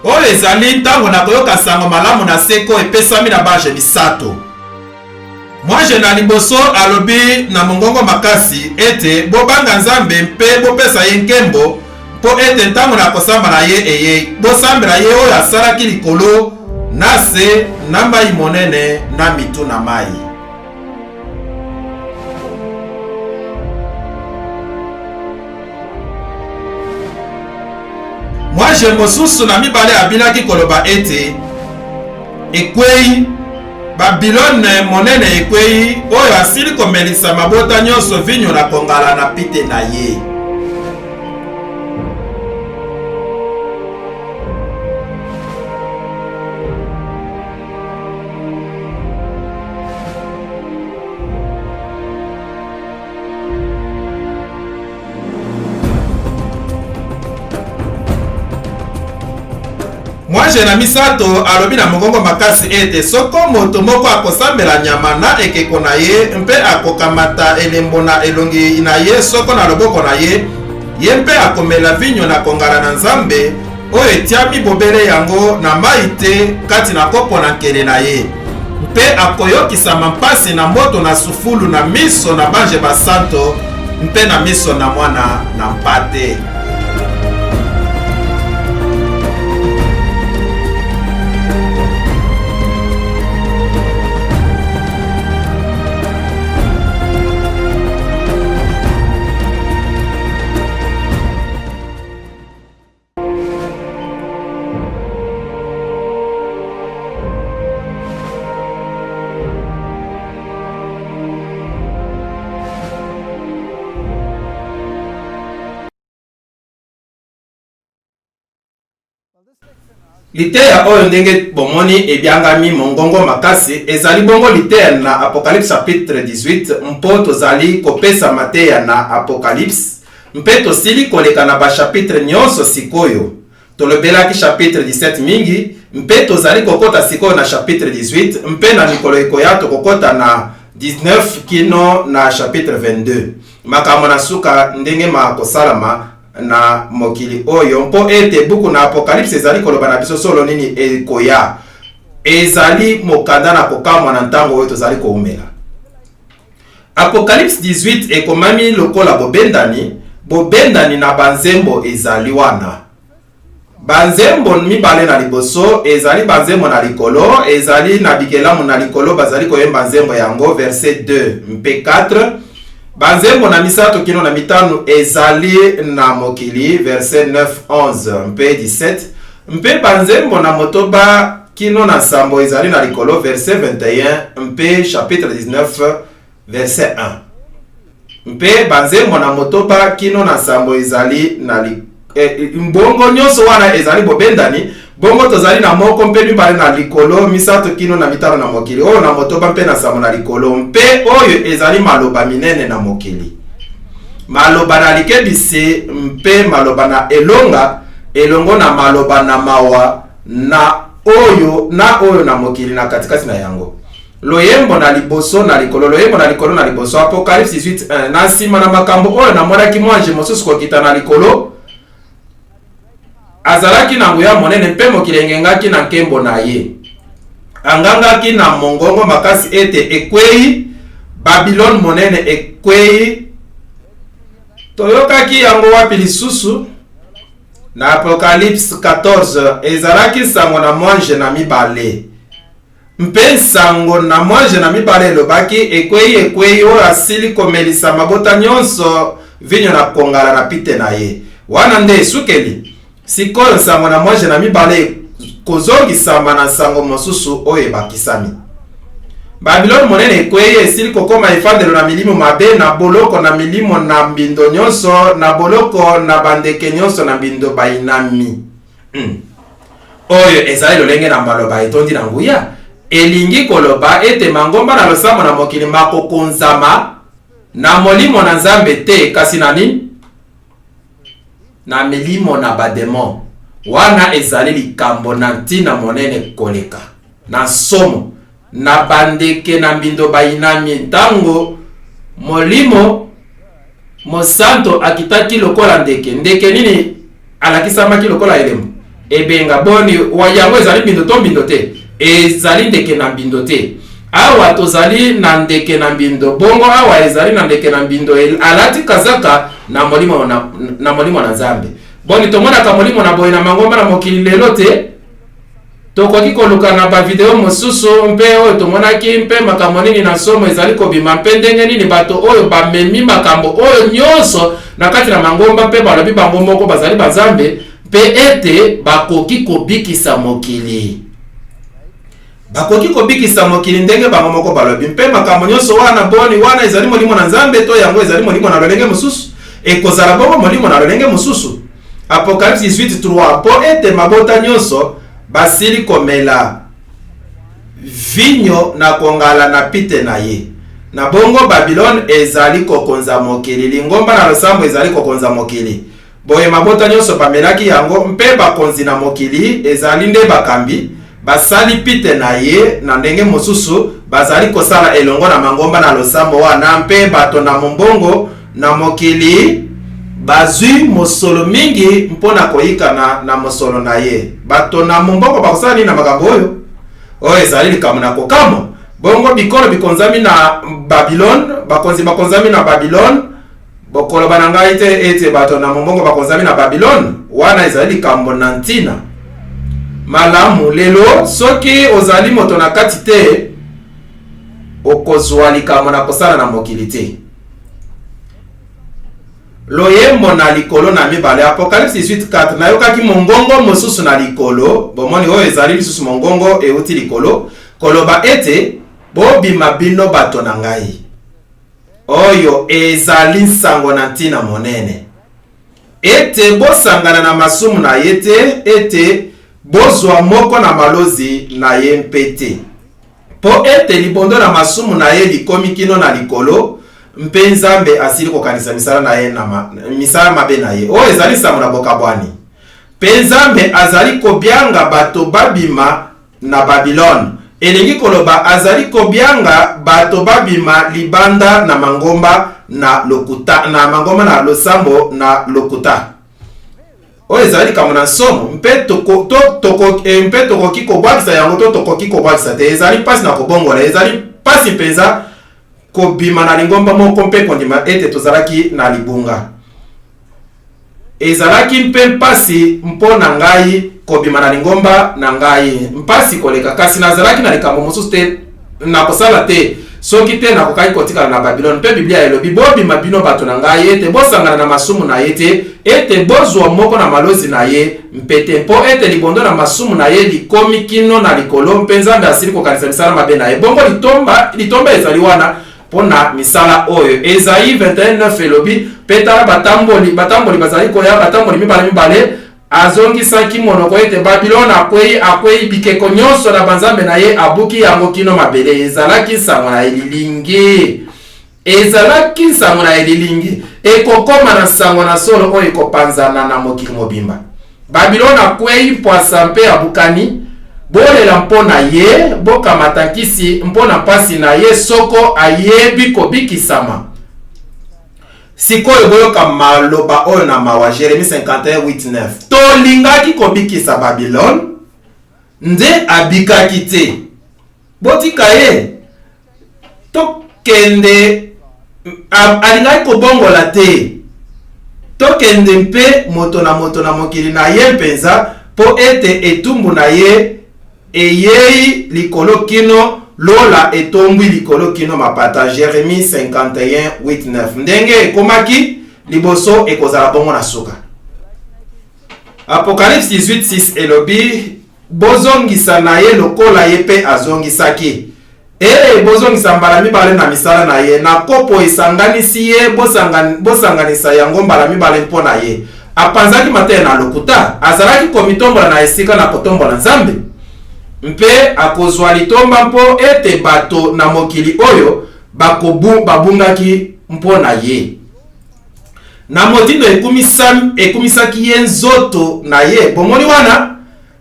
oyo ezali ntango na koyoka sango malamu na seko epesami na baje misato. Mwaje na liboso alobi na mongongo makasi ete bobanga Nzambe mpe bopesa ye nkembo mpo ete ntango na kosamba na ye eye bosambela ye oyo asalaki likolo na se na mai monene na mitu na mai. Mwaje mosusu na mibale abilaki koloba ete ekwei Babilone monene ekwei oyo asili komelisa mabota nyonso vinyo na kongala na pite na ye. Mwaje na misato alobi na mongongo makasi ete soko moto moko akosambela nyama na ekeko na ye mpe akokamata elembo na elongi na ye soko na loboko na ye, ye mpe akomela vinyo na kongala na Nzambe oyo etiami bobele yango na mai te kati na kopo na nkele na ye, mpe akoyokisama mpasi na moto na sufulu na miso na banje basanto mpe na miso na mwana na mpate. Liteya oyo ndenge bomoni ebyangami mongongo makasi ezali bongo liteya na Apocalypse chapitre 18 mpo tozali kopesa mateya na Apocalypse mpe tosili koleka na ba chapitre nyonso sikoyo. Tolobelaki chapitre 17 mingi mpe tozali kokota sikoyo na chapitre 18 mpe na mikolo ekoya tokokota na 19 kino na chapitre 22. Makambo na suka ndenge makosalama na mokili oyo mpo ete buku na Apocalypse ezali koloba na biso solo nini ekoya ezali mokanda na kokamwa na ntango oyo tozali koumela. Apocalypse 18 ekomami lokola bobendani na banzembo ezali wana. Banzembo mibale na liboso ezali banzembo na likolo, ezali na bikelamu na likolo bazali koyemba nzembo yango verset 2 mpe 4. Banzembo na misato kino na mitano ezali na mokili verset 9, 11 mpe 17. Mpe banzembo na motoba kino na sambo ezali na likolo verset 21 mpe chapitre 19 verset 1. Mpe banzembo na motoba kino na sambo ezali na mbongo nyonso wana ezali bobendani. Bongo tozali na moko mpe mibale na likolo misato kino na mitano na mokili oyo na motoba mpe na sambo na likolo mpe oyo ezali maloba minene na mokili. Maloba na likebisi mpe maloba na elongo na maloba na mawa na oyo na mokili na katikati na yango. Loyembo na liboso na likolo, loyembo na likolo na liboso. Apocalypse 18 na nsima na makambo oyo na monaki mwanji mosusu kokita na likolo azalaki na nguya monene mpe mokili engengaki na nkembo na ye. Angangaki na mongongo makasi ete ekwei Babylone monene ekwei. Toyokaki yango wapi lisusu na Apocalypse 14 ezalaki sango na mwanje na mibale. Mpe sango na mwanje na mibale elobaki ekwei oyo asili komelisa mabota nyonso vinyo na kongala na pite na ye. Wana nde esukeli sikoyo sango na mwanje na mibale kozongisama na sango mosusu oyo bakisami. Babylone monene ekwei esili kokoma efandelo na milimo mabe na boloko na milimo na mbindo nyonso na boloko na bandeke nyonso na mbindo bainami. Oyo ezali lolenge na maloba etondi na nguya elingi koloba ete mangomba na losambo na mokili makokonzama na molimo na Nzambe te kasi nani na milimo na bademon. Wana ezali likambo na ntina monene koleka na somo na bandeke na mbindo bainami ntango molimo mosanto akitaki lokola ndeke nini alakisamaki lokola elemo ebenga boni wa yango ezali mbindo to mbindo te ezali ndeke na mbindo te awa tozali na ndeke na mbindo bongo awa ezali na ndeke na mbindo alati kazaka na molimo na Nzambe boni tomona ka molimo na boye na mangomba na mokili lelo te tokoki koluka na ba video mosusu mpe oyo tomonaki mpe makambo nini na somo ezali kobima mpe ndenge nini bato oyo bamemi makambo oyo nyonso na kati na mangomba mpe balobi bango moko bazali banzambe mpe ete bakoki kobikisa mokili ndenge bango moko balobi mpe makambo nyonso wana boni wana ezali molimo na Nzambe to yango ezali molimo na lolenge mosusu ekozala bongo molimo na lolenge mosusu. Apocalypse 18:3 po ete mabota nyonso basili komela vinyo na kongala na pite na ye na bongo Babylone ezali kokonza mokili lingomba na losambo ezali kokonza mokili boye mabota nyonso bamelaki yango mpe bakonzi na mokili ezali nde bakambi basali pite na ye na ndenge mosusu bazali kosala elongo na mangomba na losambo wana mpe bato na mombongo na mokili bazwi mosolo mingi mpona koyikana na mosolo na ye bato na mombongo bakosala nini na makambo oyo ezali likambo na kokamo bongo bikolo bikonzami na Babylone bakonzami na Babylone bokolo bananga ete bato na mombongo bakonzami na Babylone wana ezali likambo na ntina malamu lelo soki ozali moto na kati te okozwa likambo na kosala na mokili te loyembo na likolo na mibale Apocalypse 18:4 nayokaki mongongo mosusu na likolo bomoni oyo ezali lisusu mongongo euti likolo koloba ete bobima bino bato na ngai oyo ezali nsango na ntina monene ete bosangana na masumu na ye te ete bozwa moko na malozi na ye mpete po ete libondo na masumu na ye likomi kino na likolo mpe Nzambe asili kokanisa misala na ye na misala mabe na ye oyo ezali nsango na bokabwani mpe Nzambe azali kobyanga bato babima na Babylone elingi koloba azali kobyanga bato babima libanda na mangomba na lokuta na mangomba na losambo na lokuta oyo ezali kamo na nsomo mpe tokoki kobwakisa yango to tokoki kobwakisa te ezali mpasi na kobongola ezali mpasi mpenza kobima na lingomba moko mpe kondima ete tozalaki na libunga ezalaki mpe mpasi mpona ngai kobima na lingomba na ngai mpasi koleka kasi nazalaki na likambo mosusu te na kosala te soki te nakokaki kotikala na Babylone mpe Biblia elobi bobima bino bato na ngai ete bosangana na masumu na ye te ete bozwa moko na malozi na ye mpete mpo ete libondo na masumu na ye likomi kino na likolo mpe Nzambe asili kokanisa misala mabe na ye bongo litomba ezali wana pona misala oyo Esaïe 21:9 elobi petala batamboli bazali koya batamboli mibale azongisaki monoko ete Babylone akwei bikeko nyonso na banzambe na ye abuki yango kino mabele ezalaki nsango na elilingi ekokoma na nsango na solo oyo ekopanzana na mokili mobimba Babylone akwei mpwasa mpe abukani bolela mpona ye bokamata nkisi mpona mpasi na ye soko ayebi kobikisama sikoyo boyoka maloba oyo na mawa Jeremie 51:8-9 tolingaki kobikisa Babylone nde abikaki te botika ye tokende alingaki kobongola te tokende mpe moto na mokili na ye mpenza po ete etumbu na ye eyei likolo kino lola etombwi likolo kino mapata Jeremie 51:8-9 ndenge ekomaki liboso ekozala bongo na suka Apocalypse 18:6 elobi bozongisa na ye lokola ye pe azongisaki bozongisa mbala mibale na misala na ye na kopo esanganisi ye bosanganisa yango mbala mibale mpo na ye apanzaki mate na lokuta azalaki komitombola na esika na kotombola Nzambe mpe akozwa litomba mpo ete bato na mokili oyo babungaki mpo na ye na motindo ekumisaki ye nzoto na ye bomoni wana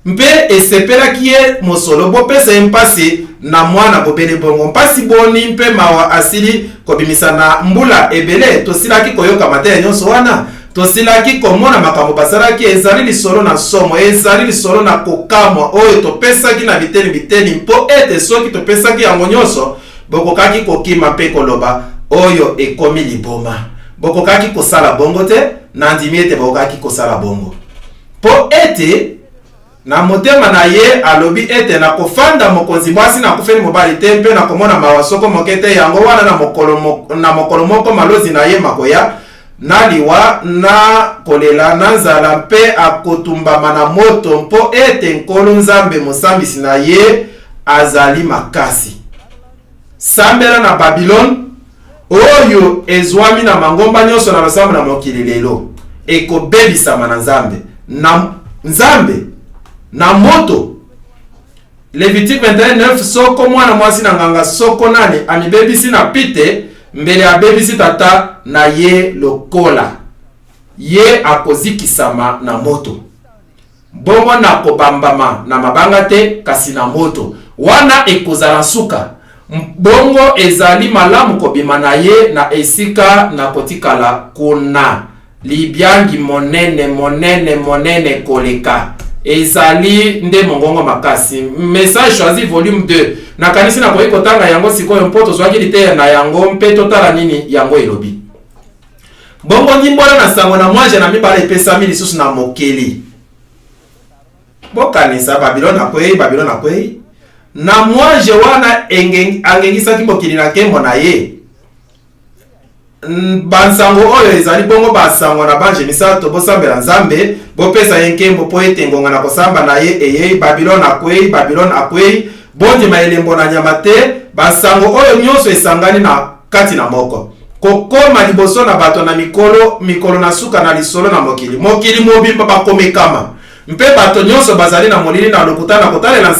mpe esepelaki ye mosolo bopesa ye mpasi na mwana bobele bongo mpasi boni mpe mawa asili kobimisa na mbula ebele tosilaki koyoka mateya nyonso wana tosilaki komona makambo basalaki ezali lisolo na somo, ezali lisolo na kokamwa oyo topesaki na biteni mpo ete soki topesaki yango nyonso bokokaki kokima mpe koloba oyo ekomi liboma. Bokokaki kosala bongo te, na ndimi ete bokokaki kosala bongo. Po ete na motema na ye alobi ete na kofanda mokonzi mwasi na kufeni mobali te mpe na komona mawasoko mokete yango wana na mokolo moko malozi na ye makoya na liwa na kolela na nzala mpe akotumbama na moto mpo ete nkolo nzambe mosambisi na ye azali makasi. Sambela na Babylon oyo ezwami na mangomba nyonso na losambo na mokili lelo ekobebisama na nzambe na moto. Levitique 21:9 soko mwana mwasi na nganga soko nani amibebisi na pite mbele abebisi tata na ye lokola ye akozikisama na moto. Bongo na kobambama na mabanga te kasi na moto wana ekozala suka. Bongo ezali malamu kobima na ye na esika na kotikala kuna libyangi monene koleka. Ezali nde mongongo makasi. Message choisi volume 2. Na kanisi na koyi kotanga yango sikoyo mpoto zwaki lite na yango mpe totala nini yango elobi. Bongo nyimbola na sango na mwaje na mibala epesami lisusu na mokeli. Bokanisa Babylon akwei. Na mwaje wana angengisaki mokili na kembo na ye. Bansango oyo ezali bongo basango na banje misato bosambela nzambe bopesa yenkembo po ete ngonga na kosamba na ye eye Babylon akwei bonje maelembo na nyama te. Basango oyo nyonso esangani na kati na moko kokoma liboso na bato na mikolo na suka na lisolo na mokili mobimba bakomekama mpe bato nyonso bazali na molili na lokuta na kotalela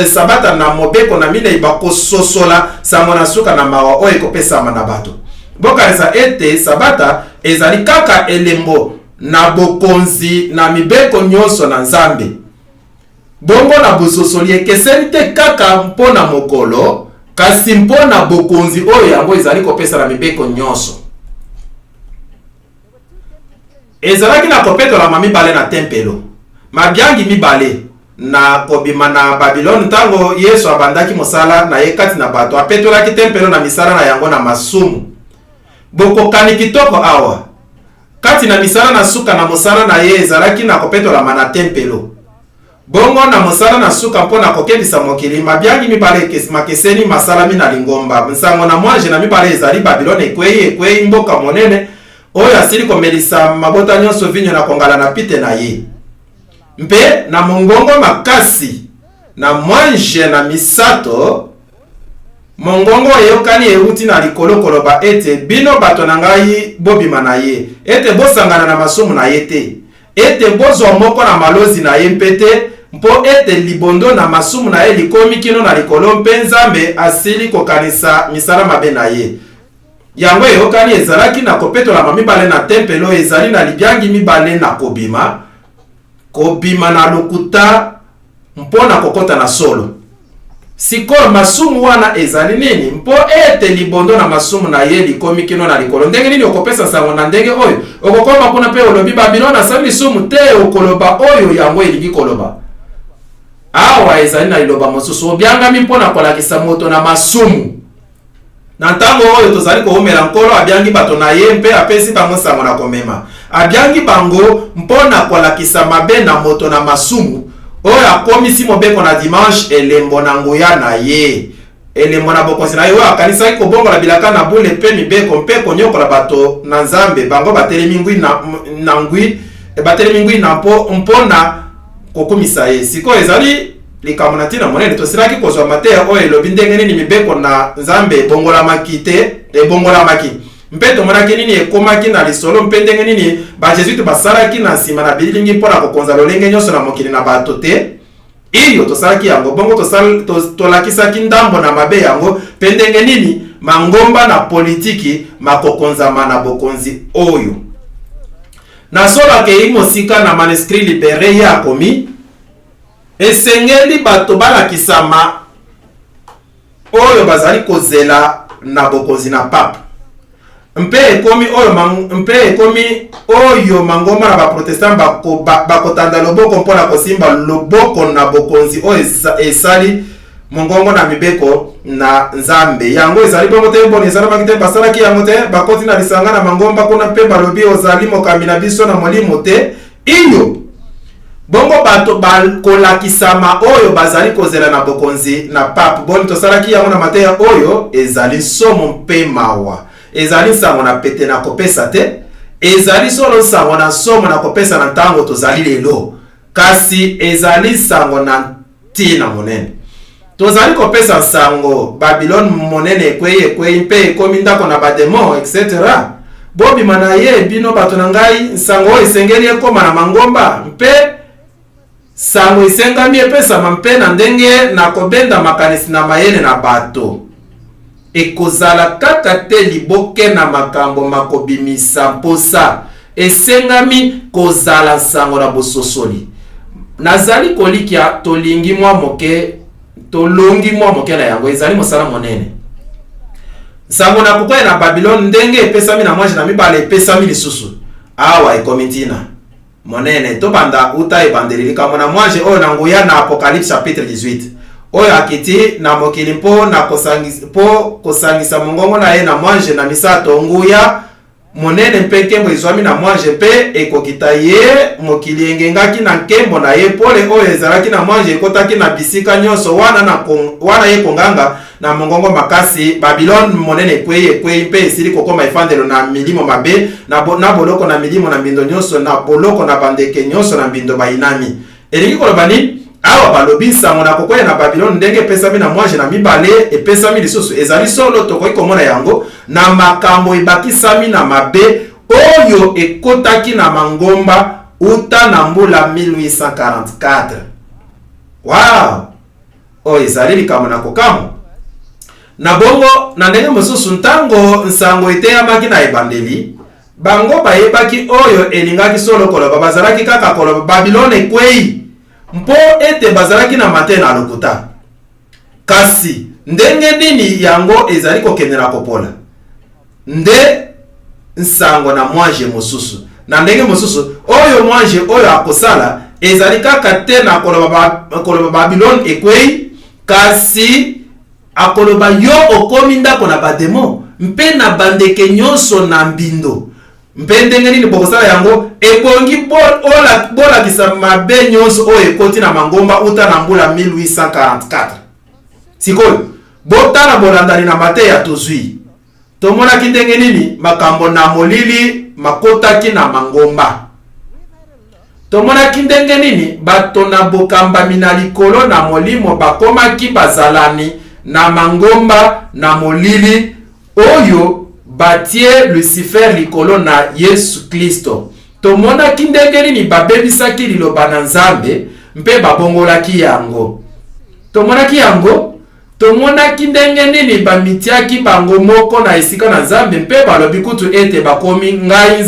sabata na mobeko na minei bakososola sango na suka na mawa oyo ekopesama na bato. Bokanisa ete sabata ezali kaka elembo na bokonzi na mibeko nyonso na nzambe. Bongo na bososoli ekeseni te kaka mpona mokolo kasi mpona bokonzi oyo yango ezali kopesa na mibeko nyonso. Ezalaki na kopetola mibale na tempelo mabyangi mibale na kobima na Babylon tango Yesu abandaki mosala na ye kati na bato apetolaki tempelo na misala na yango na masumu. Bokokani kitoko awa kati na misala na suka na mosala na ye ezalaki na kopetola na tempelo. Bongo na mosala na suka mpona kokebisa mokili mabyangi mibale makeseni masalami na lingomba. Nsango na mwaje na mibale ezali Babylon ekwei mboka monene oyo asili komelisa mabota nyonso vinyo na kongala na pite na ye. Mpe na mongongo makasi na mwanje na misato mongongo eyokani euti na likolo koloba ete bino bato na ngai bobima na ye ete bosangana na masumu na ye te ete bozwa moko na malozi na ye mpete mpo ete libondo na masumu na ye likomi kino na likolo mpe nzambe asili kokanisa misala mabe na ye. Yango eyokani ezalaki na kopetola mibale na tempelo ezali na libyangi mibale na kobima na lokuta mpona kokota na solo. Sikoyo masumu wana ezali nini mpo ete libondo na masumu na ye likomi kino na likolo. Ndenge nini okopesa sango na ndenge oyo okokoma kuna pe olobi Babylon asali lisumu te okoloba oyo yango elingi koloba. Awa ezali na liloba mosusu obyangami mpona kolakisa moto na masumu. Na ntango oyo tozali koomela nkolo abyangi bato na ye mpe apesi bango sango na komema. Abyangi bango mpona kolakisa mabe na moto na masumu oyo akomisi mobeko na dimanche elembo na nguya na ye. Elembo na bokonzi na ye oyo akanisaki kobongola bilaka na bule pe mibeko mpe konyokola bato na nzambe bango batelemi ngwi na mpona kokumisa ye. Siko ezali likambo na ntina monene tosilaki kozwa mateya oyo elobi ndenge nini mibeko na nzambe ebongolamaki mpe tomonaki nini ekomaki na lisolo mpe ndenge nini bajesuite basalaki na nsima na bililingi mpona kokonza lolenge nyonso na mokili na bato te. Iyo tosalaki yango bongo tolakisaki ndambo na mabe yango mpe ndenge nini mangomba na politiki makokonzama na bokonzi oyo. Na solo akei mosika na manuscrit libere ye akomi esengeli bato balakisama oyo bazali kozela na bokonzi na pape. mpe ekomi oyo mangomba na baprotestant bakotanda loboko mpona kosimba loboko na bokonzi oyo esali mongongo na mibeko na nzambe. Yango ezali bongo te mboni esalamaki te basalaki yango te bakoti na lisanga na mangomba kuna mpe balobi ozali mokambi na biso na molimo te iyo bongo bato bakolakisama oyo bazali kozela na bokonzi na pape boni tosalaki yango na mateya oyo ezali somo mpe mawa ezali sango na pete na kopesa te ezali solo sango na somo na kopesa na ntango tozali lelo kasi ezali sango na ntina monene tozali kopesa sango Babylone monene ekwei mpe ekomi ndako na bademon etc. bobima na ye bino bato na ngai sango esengeli ekoma na mangomba mpe sango esengami epesama mpe na ndenge na kobenda makanisi na mayele na bato ekozala kaka te liboke na makambo makobimisa mposa esengami kozala sango na bososoli. Nazali kolikia tolongi mwa moke na yango ezali mosala monene sango na kukwaya na Babylone ndenge epesami na mwanji na mibale epesami lisusu awa ekomi ntina monene to banda uta ebandelilika mona mwanji oyo na nguya na Apocalypse chapitre 18 oyo akiti na mokili mpo na kosangisa mongongo na ye na mwanji na misato nguya monene mpe nkembo ezwami na mwanji mpe ekokita ye mokili engengaki na nkembo na ye pole oyo ezalaki na mwanji ekotaki na bisika nyonso wana ye konganga na mongongo makasi. Babylone monene ekwei mpe esili kokoma efandelo na milimo mabe na boloko na milimo na mbindo nyonso na boloko na bandeke nyonso na mbindo bayinami. Elingi koloba nini awa balobi sango na kokwaya na Babylone ndenge epesami na mwanji na mibale epesami lisusu ezali solo tokoki komona yango na makambo ebakisami na mabe oyo ekotaki na mangomba uta na mbula 1844. Wow! Oyo ezali likambo na kokamo na bongo na ndenge mosusu ntango nsango eteyamaki na ebandeli bango bayebaki oyo elingaki solo koloba bazalaki kaka koloba Babylone ekwei mpo ete bazalaki na mate na lokuta kasi ndenge nini yango ezali kokendela kopola nde nsango na mwanji mosusu na ndenge mosusu oyo mwanji oyo akosala ezali kaka te na koloba Babylone ekwei kasi akoloba yo okomi ndako na bademo mpe na bandeke nyonso na mbindo mpe ndenge nini bokosala yango ebongi bolakisa mabe nyonso oyo ekoti na mangomba uta na mbula 1844. Sikoyo botala bolandani na mateya tozwi tomonaki ndenge nini makambo na molili makotaki na mangomba tomonaki ndenge nini bato na bokambami na likolo na molimo bakomaki bazalani na mangomba na molili oyo batie Lucifer likolo na Yesu Kristo. Tomonaki ndenge nini babebisaki liloba na Nzambe mpe babongolaki yango. Tomonaki ndenge nini bamitiaki bango moko na esika na Nzambe mpe balobi kutu ete bakomi ngai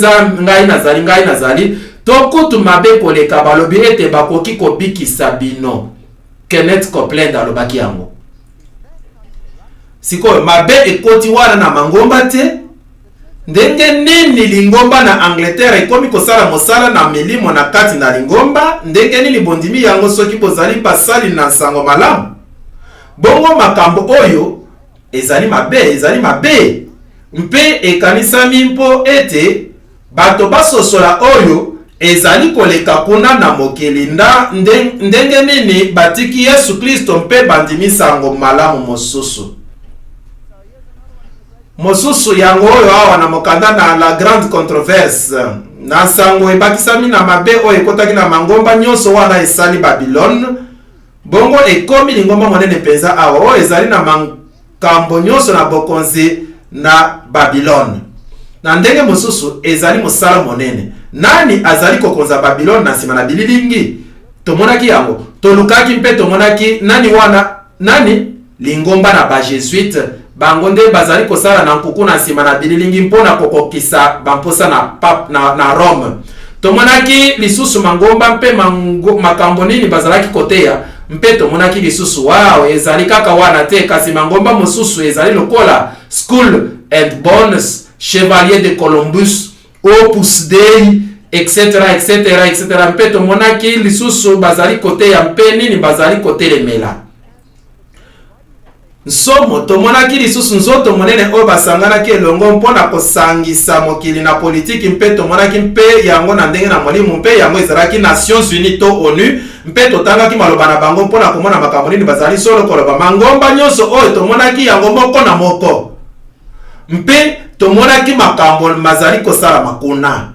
nazali tokutu mabe koleka balobi ete bakoki kobikisa bino. Kenneth Copeland alobaki yango. Sikoyo mabe ekoti wana na mangomba te ndenge nini lingomba na Angleterre ekomi kosala mosala na milimo na kati na lingomba ndenge nini bondimi yango soki bozali basali na sango malamu bongo makambo oyo ezali mabe mpe ekanisami mpo ete bato basosola oyo ezali koleka kuna na mokili ndenge nini batiki Yesu Kristo mpe bandimi sango malamu mosusu yango oyo awa na mokanda na la grande controverse na sango ebakisami na mabe oyo ekotaki na mangomba nyonso wana esali Babylone bongo ekomi lingomba monene penza awa oyo ezali na makambo nyonso na bokonzi na Babylone na ndenge mosusu ezali mosala monene nani azali kokonza Babylone na sima na bililingi tomonaki yango tolukaki mpe tomonaki nani lingomba na ba Jesuite bango nde bazali kosala na nkuku na sima na bililingi mpona kokokisa bamposa na Rome. Tomonaki lisusu mangomba mpe makambo nini bazalaki koteya mpe tomonaki lisusu wow ezali kaka wana te kasi mangomba mosusu ezali lokola Skull and Bones chevalier de Columbus, Opus Dei, etc. Mpe tomonaki lisusu bazali kote ya mpe nini bazali kote lemela. Nsomo tomonaki lisusu nzoto monene oyo basanganaki elongo mpona kosangisa mokili na politiki mpe tomonaki mpe yango na ndenge na molimo mpe yango ezalaki Nations Unies to ONU mpe totangaki maloba na bango mpona komona makambo nini bazali solo koloba mangomba nyonso oyo tomonaki yango moko na moko mpe tomonaki makambo mazali kosala makuna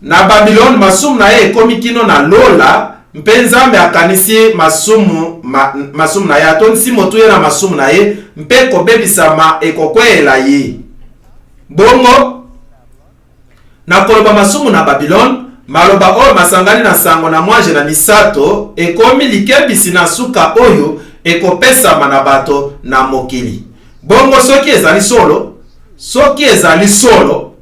na Babylon masumu na ye ekomi kino na lola mpe Nzambe akanisi masumu na ye atonisi motu ye na masumu na ye mpe kobebisama ekokwela ye bongo na koloba masumu na Babylon maloba oyo masangani na sango na mwaje na misato ekomi likebisi na suka oyo ekopesama na bato na mokili bongo soki ezali solo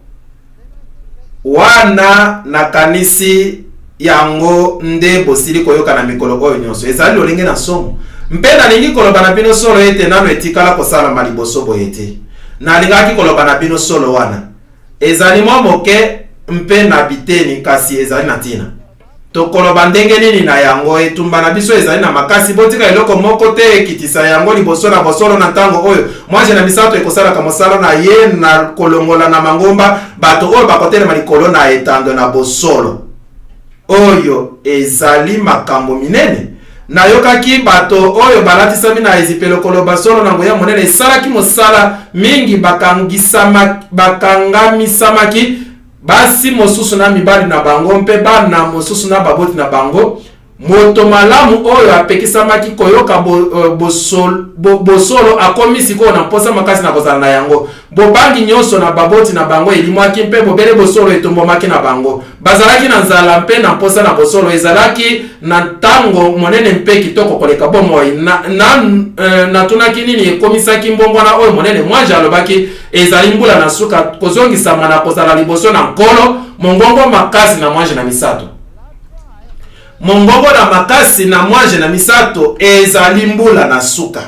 wana nakanisi yango nde bosili koyoka na mikolo oyo nyonso ezali lolenge na somo mpe nalingi koloba na bino solo ete nano etikala kosalama liboso boye te nalingaki koloba na bino solo wana ezali mwa moke mpe na biteni kasi ezali na ntina tokoloba ndenge nini na yango etumba na biso ezali na makasi botika eloko moko te ekitisa yango liboso na bosolo na ntango oyo mwaje na misato ekosalaka mosala na ye na kolongola na mangomba bato oyo bakotelema likolo na etando na bosolo oyo ezali makambo minene nayokaki bato oyo balatisami na ezipelo koloba solo na ngoya monene esalaki mosala mingi bakangamisamaki basi mosusu na mibali na bango mpe bana mosusu na baboti na bango moto malamu oyo apekisamaki koyoka bosolo akomisi ko na posa makasi na kozala na yango bobangi nyonso na baboti na bango elimwaki mpe bobele bosolo etombomaki na bango bazalaki na nzala mpe na posa na bosolo ezalaki na ntango monene mpe kitoko koleka bomoi natunaki nini ekomisaki mbongwana oyo monene mwaje alobaki ezali mbula na suka kozongisama na kozala liboso na nkolo mongongo makasi na mwaje na misato mongongo na makasi na mwaje na misato ezali mbula na suka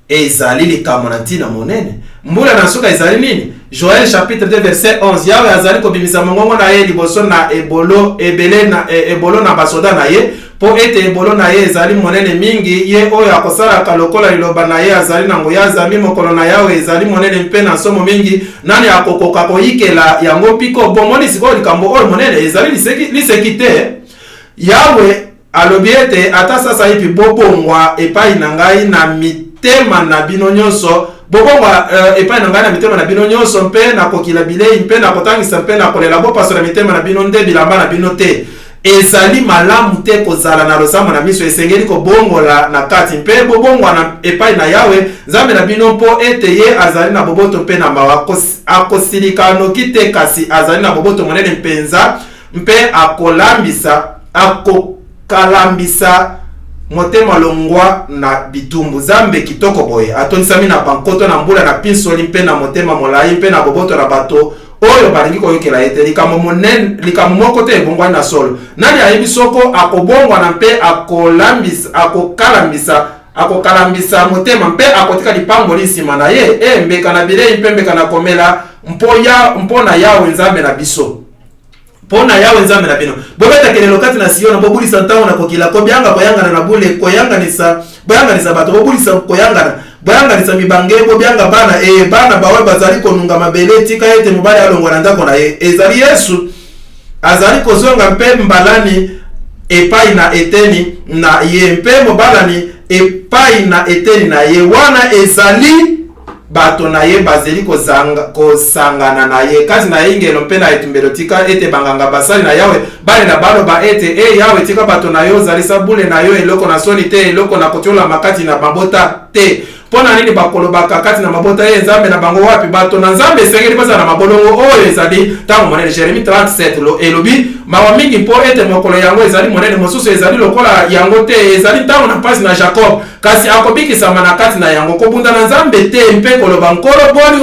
ezali likambo na ntina monene mbula na suka ezali nini Joël chapitre 2 verset 11 yawe azali kobimisa mongongo na ye liboso na ebolo na basoda na ye po ete ebolo na ye ezali monene mingi ye oyo akosalaka lokola liloba na ye azali na nguya azami mokolo na yawe ezali monene mpe na somo mingi nani akokoka koyikela yango piko bomoni sikoyo likambo oyo monene ezali liseki te yawe alobi ete ata sasa ipi bobongwa epai na ngai na mitema na bino nyonso bobongwa epai na ngai na mitema na bino nyonso mpe na kokila bilei mpe na kotangisa mpe na kolela bopasola mitema na bino nde bilamba na bino te ezali malamu te kozala na losambo na miso esengeli kobongola na kati mpe bobongwa na epai na yawe Nzambe na bino mpo ete ye azali na boboto mpe na mawa akosilika noki te kasi azali na boboto monene mpenza mpe akokalambisa motema longwa na bitumbu Nzambe kitoko boye atonisami na pankoto na mbula na pinsoli mpe na motema molai mpe na boboto na bato oyo balingi koyokela ete likambo moko te ebongwani na solo nani ayebi soko akobongwa na mpe akokalambisa motema mpe akotika lipamboli nsima na ye mbeka na bilei mpe mbeka na komela mpo na yawe Nzambe na biso pona yawe Nzambe na bino bobeta kelelo kati na Siona bobulisa ntango na kokila kobyanga koyangana na bule koyanganisa bato bobulisa koyangana boyanganisa mibange bobyanga bana bawe bazali konunga mabele tika ete mobali alongwa na ndako na ye ezali Yesu azali kozonga mpe mbalani epai na eteni na ye mpe mobalani epai na eteni na ye wana ezali bato na ye bazeli kosangana na ye kazi na ye ingelo mpe na etumbelo tika ete banganga basali na yawe bale na baloba ete yawe tika bato na yo zalisa bule na yo eloko na soni te eloko na kotiola makati na mabota te pona nini bakolobaka kati na mabota ye Nzambe na bango wapi bato na Nzambe esengeli baza na mabolongo oyo ezali ntango monene Jeremie 37 elobi mawa mingi mpo ete mokolo yango ezali monene mosusu ezali lokola yango te ezali ntango na mpasi na Jacob kasi akobikisama na kati na yango kobunda na Nzambe te mpe koloba nkolo boni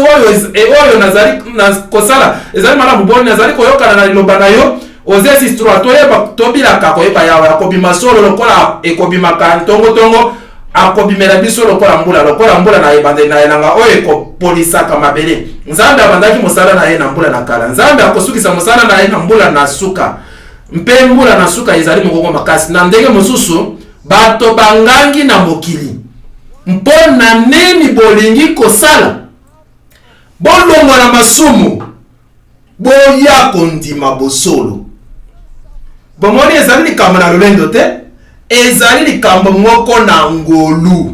oyo nazali na kosala ezali malamu boni nazali koyokana na liloba na yo Osée 6:3 toyeba tobilaka koyeba yawe akobima solo lokola ekobimaka ntongo akobimela biso lokola mbula na ebande na elanga oyo ekopolisaka mabele. Nzambe abandaki mosala na ye na mbula na kala. Nzambe akosukisa mosala na ye na mbula na suka. Mpe mbula na suka ezali mongongo makasi. Na ndenge mosusu bato bangangi na mokili mpona nini bolingi kosala bolongo na masumu boya kondima bosolo. Bomoni ezali likambo na lolendo te, ezali likambo moko na ngolu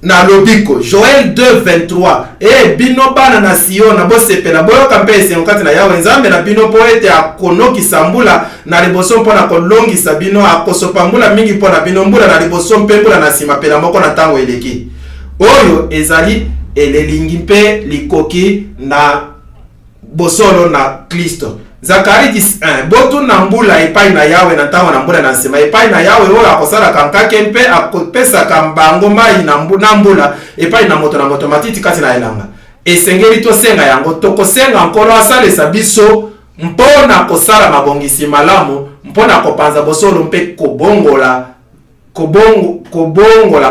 na lobiko. Joel 2:23 bino bana na Siona bosepela boyoka mpe esengo kati na Yawe Nzambe na bino po ete akonokisa mbula na liboso mpona kolongisa bino, akosopa mbula mingi mpona bino, mbula na liboso mpe mbula na nsima pela moko na ntango eleki. Oyo ezali elelingi mpe likoki na bosolo na Kristo. Zakari 10:1 botu na mbula epai na Yawe na ntango na mbula na nsima, epai na Yawe oyo akosala kankake mpe akopesa kambango mai na mbula epai na moto matiti kati na elanga. Esengeli tosenga yango, tokosenga nkolo asalisa biso mpona kosala mabongisi malamu, mpona kopanza bosolo mpe kobongola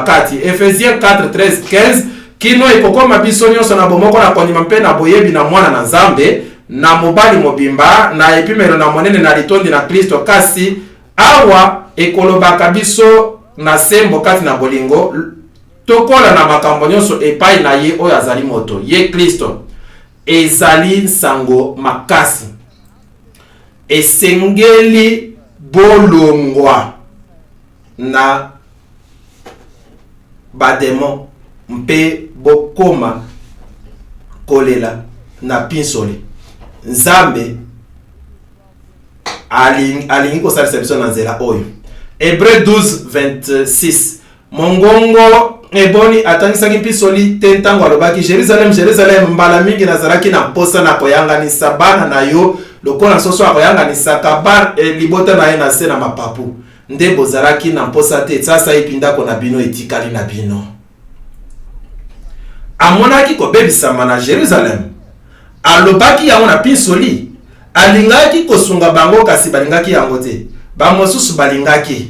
kati. Efesiens 4:13-15 kino ekokoma biso nyonso na bomoko na kondima mpe na boyebi na mwana na Nzambe na mobali mobimba na epimelo na monene na litondi na Kristo. Kasi awa ekolobaka biso na sembo kati na bolingo tokola na makambo nyonso epai na ye oyo azali moto ye Kristo. Ezali nsango makasi, esengeli bolongwa na bademo mpe bokoma kolela na pinsoli. Nzambe alingi kosalisa biso na nzela oyo. Hébreux 12:26 mongongo eboni atangisaki pinsoli te ntango alobaki Jerusalem mbala mingi nazalaki na mposa na koyanganisa bana na yo lokola nsoso akoyanganisaka libota na ye na se na mapapu. Nde bozalaki na mposa te, sasa ipindako na bino etikali na bino. Amonaki kobebisama na Jerusalem, alobaki yango na pinsoli, alingaki kosunga bango kasi balingaki yango te, bamosusu balingaki.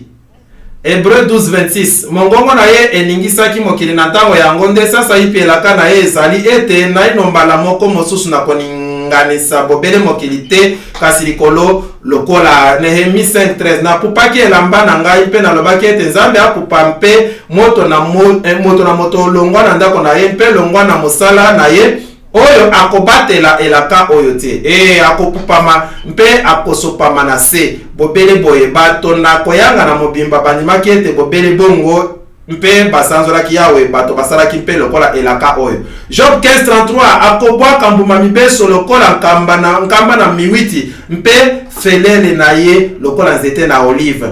Hébreux 12:26 mongongo na ye eningisaki mokili na ntango yango, nde sasa ipelaka na ye ezali ete naino mbala moko mosusu na koninganisa bobele mokili te kasi likolo lokola. Nehemi 5:13 napupaki elamba na ngai mpe nalobaki ete Nzambe apupa mpe moto na moto longwa na ndako na ye mpe longwa na mosala na ye oyo akobatela elaka oyo te. Akopupama mpe akosopama na se bobele boye. Bato na koyanga na mobimba bandimaki ete bobele bongo mpe basanzolaki Yawe, bato basalaki mpe lokola elaka oyo. Job 15:33 akobwaka mbuma mibeso lokola nkamba na miwiti mpe felele na ye lokola nzete na olive.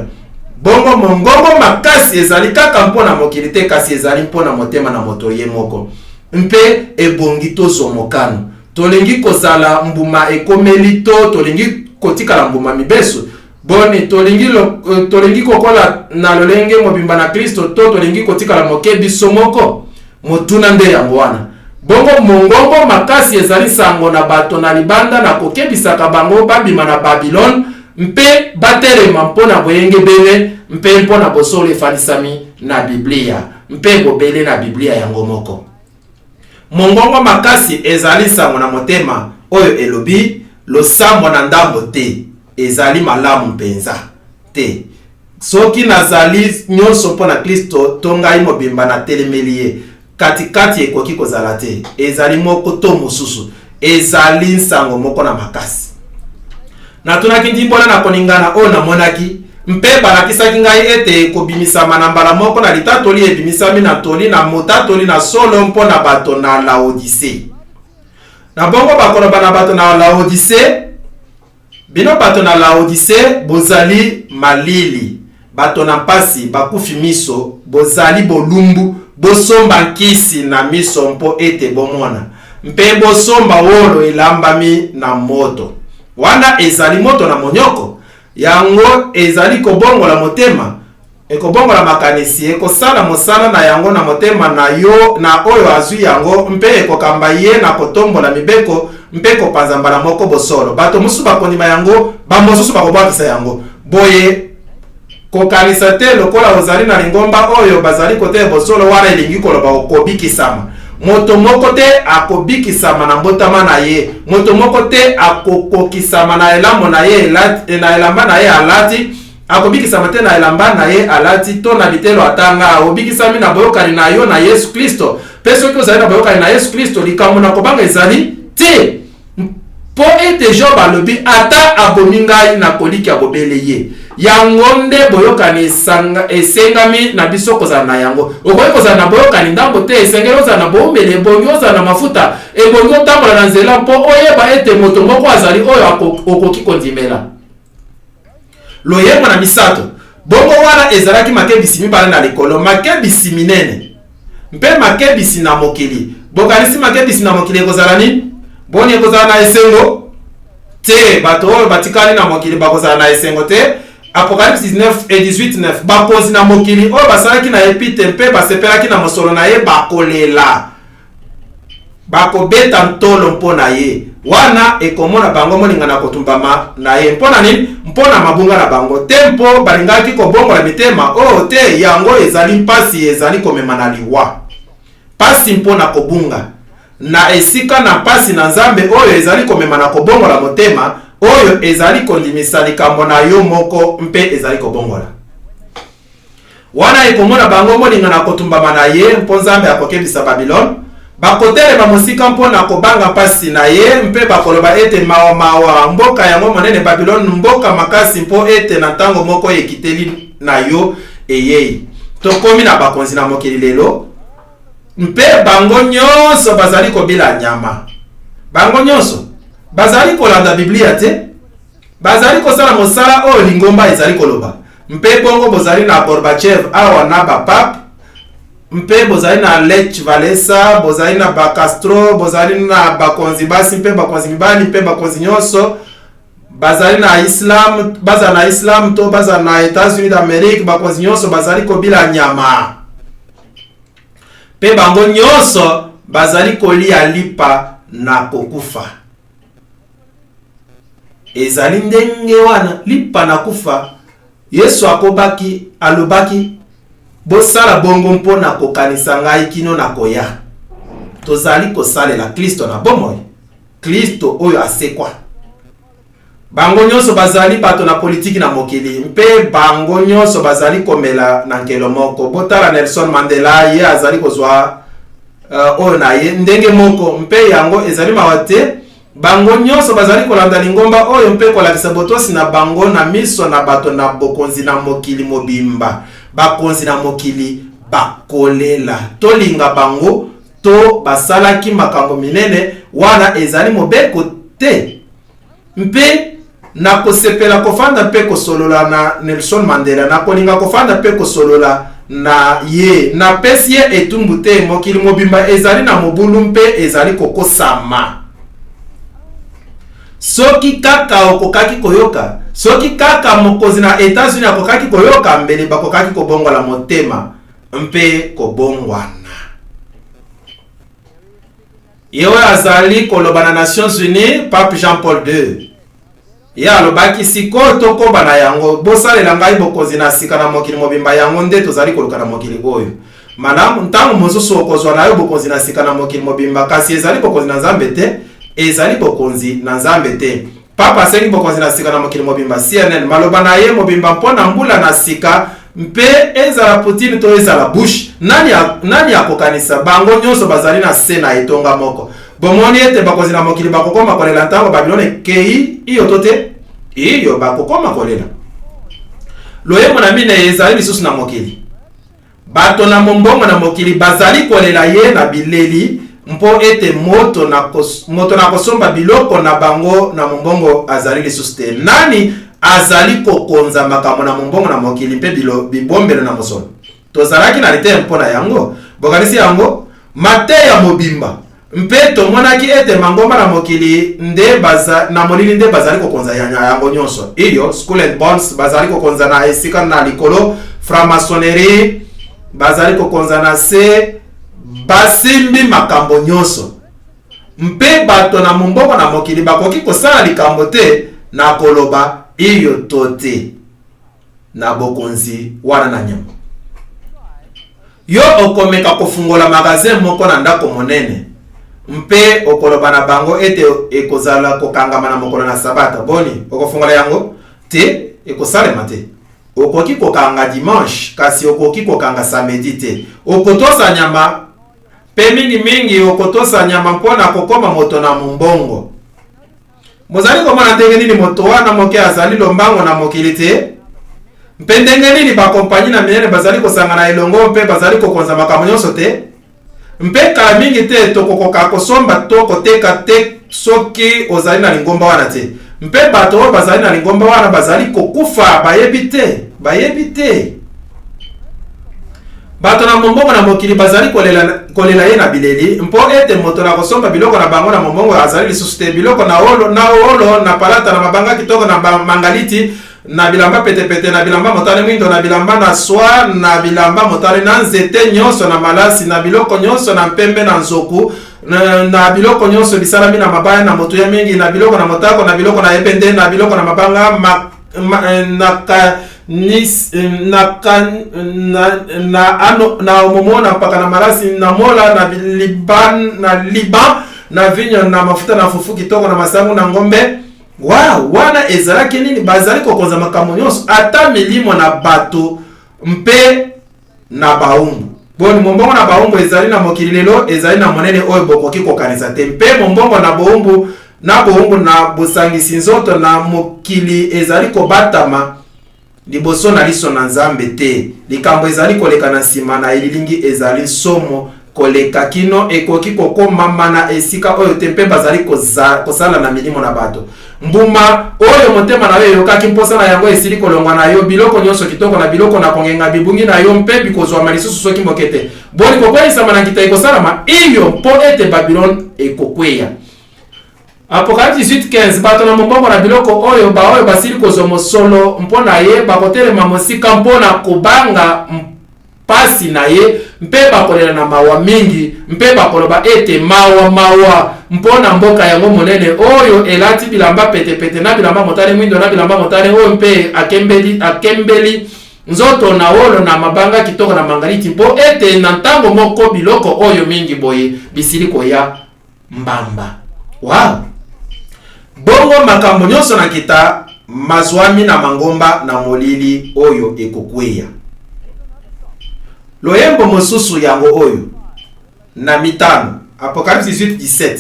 Bongo mongongo makasi ezali kaka mpona mokili te, kasi ezali mpona motema na moto ye moko. Mpe ebongi tozo mokano tolingi kozala mbuma ekomeli to tolingi kotikala mbuma mibeso boni tolingi kokola na lolenge mobimba na Kristo to tolingi kotikala mokebi somoko motuna nde yango wana. Bongo mongongo makasi ezali sango na bato na libanda na kokebisaka bango babima na Babylon mpe batelema mpona boyenge bele mpe mpona bosolo efanisami na Biblia mpe bobele na Biblia yango moko. Mongongo makasi ezali sango na motema oyo elobi losambo na ndambo te ezali malamu mpenza te. Soki nazali nyonso mpona Kristo tongai mobimba na telemeli ye katikati ekoki kozala te, ezali moko to mosusu, ezali nsango moko na makasi. Natunaki ndimbola na koningana oyo namonaki mpe balakisaki ngai ete kobimisama na mbala moko na litatoli ebimisami na toli na motatoli na solo mpona bato na Laodise. Na bongo bakoloba na bato na Laodise, bino bato na Laodise bozali malili, bato na mpasi bakufi miso, bozali bolumbu, bosomba nkisi na miso mpo ete bomona, mpe bosomba wolo elambami na moto. Wana ezali moto na monyoko, yango ezali kobongola motema, ekobongola makanisi, ekosala mosala na yango na motema na yo na oyo azwi yango, mpe ekokamba ye na kotombola mibeko, mpe kopanza mbala moko bosolo. Bato musu bakondima yango, bamosusu bakobakisa yango. Boye kokanisa te lokola ozali na lingomba oyo bazali kote bosolo wana elingi koloba okobikisama. Moto moko te akobikisama na mbotama na ye. Moto moko te akokokisama na elamo na ye na elamba na ye alati. Akobikisama te na elamba na ye alati to na bitelo atanga. Obikisami na boyokani na yo na Yesu Kristo. Peso ki ozali na boyokani na Yesu Kristo likambo na kobanga ezali te. Po ete Job alobi ata abomi ngai na koliki abobele ye. Yango nde boyokani esengami na biso kozala na yango. Okoki kozala na boyokani ndambo te esengeli ozala na bombele ebongi ozala na mafuta ebongi otambola na nzela mpo oyeba ete moto moko azali oyo okoki kondimela. Loyembo na misato bongo wana ezalaki makebisi mibale na likolo, makebisi minene mpe makebisi na mokili. Bokanisi makebisi na mokili ekozala nini? Boni ekozala na esengo te, bato oyo batikali na mokili bakozala na esengo te. Apocalypse 19 et 18:9 bakozi na mokili oyo basalaki na epite mpe basepelaki na mosolo na ye bakolela, bakobeta ntolo mpo na ye. Wana ekomona bango moninga na kotumbama na ye mpo na nini? Mpo na mabunga na bango te, mpo balingaki kobongola mitema oyo te. Yango ezali mpasi ezali komema na liwa, pasi mpo na kobunga na esika na pasi na Nzambe oyo ezali komema na kobongola motema oyo ezali kondimisa likambo na yo moko mpe ezali kobongola. Wana ekomona bango moninga na kotumbama na ye mpo Nzambe akokebisa Babylon. Bakotelema mosika mpo na kobanga pasi na ye mpe bakoloba ete mawa mboka yango monene Babylon mboka makasi mpo ete na ntango moko ekiteli na yo eyei. Tokomi na bakonzi na mokili lelo mpe bango nyonso bazali kobila nyama. Bango nyonso bazali kolanda Biblia te, bazali kosala mosala oyo lingomba ezali koloba. Mpe bongo bozali na Gorbachev awa na bapap, mpe bozali na Lech Walesa, bozali na Castro, bozali na bakonzi basi mpe bakonzi mibali mpe bakonzi nyonso bazali na Islam, baza na Islam to baza na États-Unis d'Amérique, bakonzi nyonso bazali kobila nyama. Pe bango nyonso bazali kolia lipa na kokufa. Ezali ndenge wana lipa na kufa. Yesu akobaki alobaki bosala bongo mpo na kokanisa ngai kino na koya. Tozali kosalela Kristo na bomoi, Kristo oyo asekwa. Bango nyonso bazali bato na politiki na mokili mpe bango nyonso bazali komela na nkelo moko. Botala Nelson Mandela ye azali kozwa oyo na ye ndenge moko mpe yango ezali mawate. Bango nyonso bazali kolanda lingomba oyo mpe kolakisa botosi na bango na miso na bato na bokonzi na mokili mobimba. Bakonzi na mokili bakolela tolinga bango to basalaki makambo minene wana ezali mobeko te. Mpe na kosepela kofanda mpe kosolola na Nelson Mandela, na kolinga kofanda mpe kosolola na ye na pesi ye etumbu te. Mokili mobimba ezali na mobulu mpe ezali kokosama. Soki kaka okokaki koyoka, soki kaka mokozi na États-Unis akokaki koyoka, mbele bakokaki kobongola motema mpe kobongwana. Yewe azali koloba na Nations Unies, Pape Jean-Paul II. Ye alobaki siko tokoba na yango bosalela ngai bokozi na sika na mokili mobimba yango nde tozali koluka na mokili oyo. Malamu ntango mosusu okozwa na yo bokozi na sika na mokili mobimba kasi ezali bokozi na Nzambe te, ezali bokonzi na Nzambe te. Papa asengi bokonzi na sika na mokili mobimba. CNN maloba na ye mobimba mpo na mbula na sika mpe ezala Putin to ezala Bush. Nani akokanisa? Bango nyonso bazali na se na etonga moko. Bomoni ete bakonzi na mokili bakokoma kolela ntango Babylon ekei iyo tote iyo bakokoma kolela. Loyembo na mine ezali lisusu na mokili. Bato na mombongo na mokili bazali kolela ye na bileli mpo ete moto na kosomba biloko na bango na mombongo azali lisusu te. Nani azali kokonza makambo na mombongo na mokili mpe bibombelo na mosolo? Tozalaki na lite mpo na yango. Bokanisi yango Mateya mobimba mpe tomonaki ete mangomba na mokili nde na molili nde bazali kokonza yango nyonso. Iyo Skull and Bones bazali kokonza na esika na likolo, franc-maçonnerie bazali kokonza na se, basimbi makambo nyonso. Mpe bato na mombongo na mokili bakoki kosala likambo te na koloba iyo tote. na bokonzi wana na nyama. Yo okomeka kofungola magazin moko na ndako monene mpe okoloba na bango ete ekozala kokangama na mokolo na sabata. Boni okofungola yango te, ekosalema te. Okoki kokanga dimanche kasi okoki kokanga samedi te. Okotosa nyama pe mingi okotosa nyama mpona kokoma moto na mbongo. Mozali komona ndenge nini moto wana moke azali lombango na mokili te? Mpe ndenge nini bakompanyi na minene bazali kosangana elongo mpe bazali kokonza makambo nyonso te? Mpe kala mingi te tokokoka kosomba to koteka te soki ozali na lingomba wana te. Mpe bato oyo bazali na lingomba wana bazali kokufa bayebi te. Bato na mombongo na mokili bazali kolela ye na bileli mpo ete moto na kosomba biloko na bango na mombongo azali lisusu te. Biloko na olo na palata na mabanga kitoko na mangaliti na bilamba pete na bilamba motane mwindo na bilamba na soa na bilamba motane na nzete nyonso na malasi na biloko nyonso na mpembe na nzoku na biloko nyonso bisalami na mabaya na moto ya mingi na biloko na motako na biloko na ebende na biloko na mabanga na momo na paka na malasi na mola na liban na vinyo na mafuta na fufu kitoko na masangu na ngombe. Wana ezalaki nini? Bazali kokonza makambo nyonso ata milimo na bato mpe na baumbu. Boni mombongo na baumbu ezali na mokili lelo ezali na monene oyo bokoki kokanisa te. Mpe mombongo na baumbu na bosangisi nzoto na mokili ezali kobatama liboso na liso na Nzambe te. Likambo ezali koleka na nsima na elilingi ezali somo koleka kino ekoki kokoma mana esika oyo te mpe bazali kosala na milimo na bato. Mbuma oyo motema na yo yokaki mposa na yango esili kolongwa na yo biloko nyonso kitoko na biloko na kongenga bibungi na yo mpe bikozwa malisusu soki mokete. Boni kokweyisama na kita ekosalama iyo mpo ete Babylon ekokweya. Apocalypse 18:15 bato na mombongo na biloko oyo basili kozwa mosolo mpo na ye bakotelema mosika mpo na kobanga pasi na ye mpe bakolela na mawa mingi mpe bakoloba ete mawa mpona mboka yango monene oyo elati bilamba pete na bilamba motane mwindo na bilamba motane oyo mpe akembeli nzoto na olo na mabanga kitoko na mangaliti mpo ete na ntango moko biloko oyo mingi boye bisili koya mbamba. Bongo makambo nyonso na kita mazwami na mangomba na molili oyo ekokweya. Loyembo mosusu yango oyo na mitano Apocalypse 18:17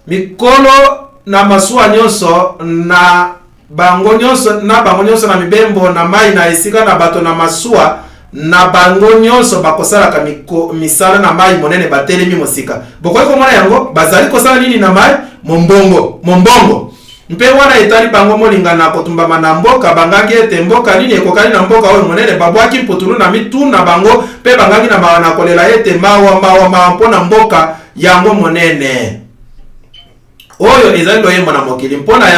mikolo na masuwa nyonso na bango nyonso na mibembo na mai na esika na bato na masuwa na bango nyonso bakosalaka misala na mai monene batelemi mosika. Bokoki komona yango bazali kosala nini na mai? Mombongo. Mpe wana etali bango molingana kotumbama na mboka bangangi ete mboka nini ekokali na mboka oyo monene babwaki mputulu na mitu na bango mpe bangangi na mawa na kolela ete mawa mpona mboka yango monene oyo ezali loyembo na mokili. Mpona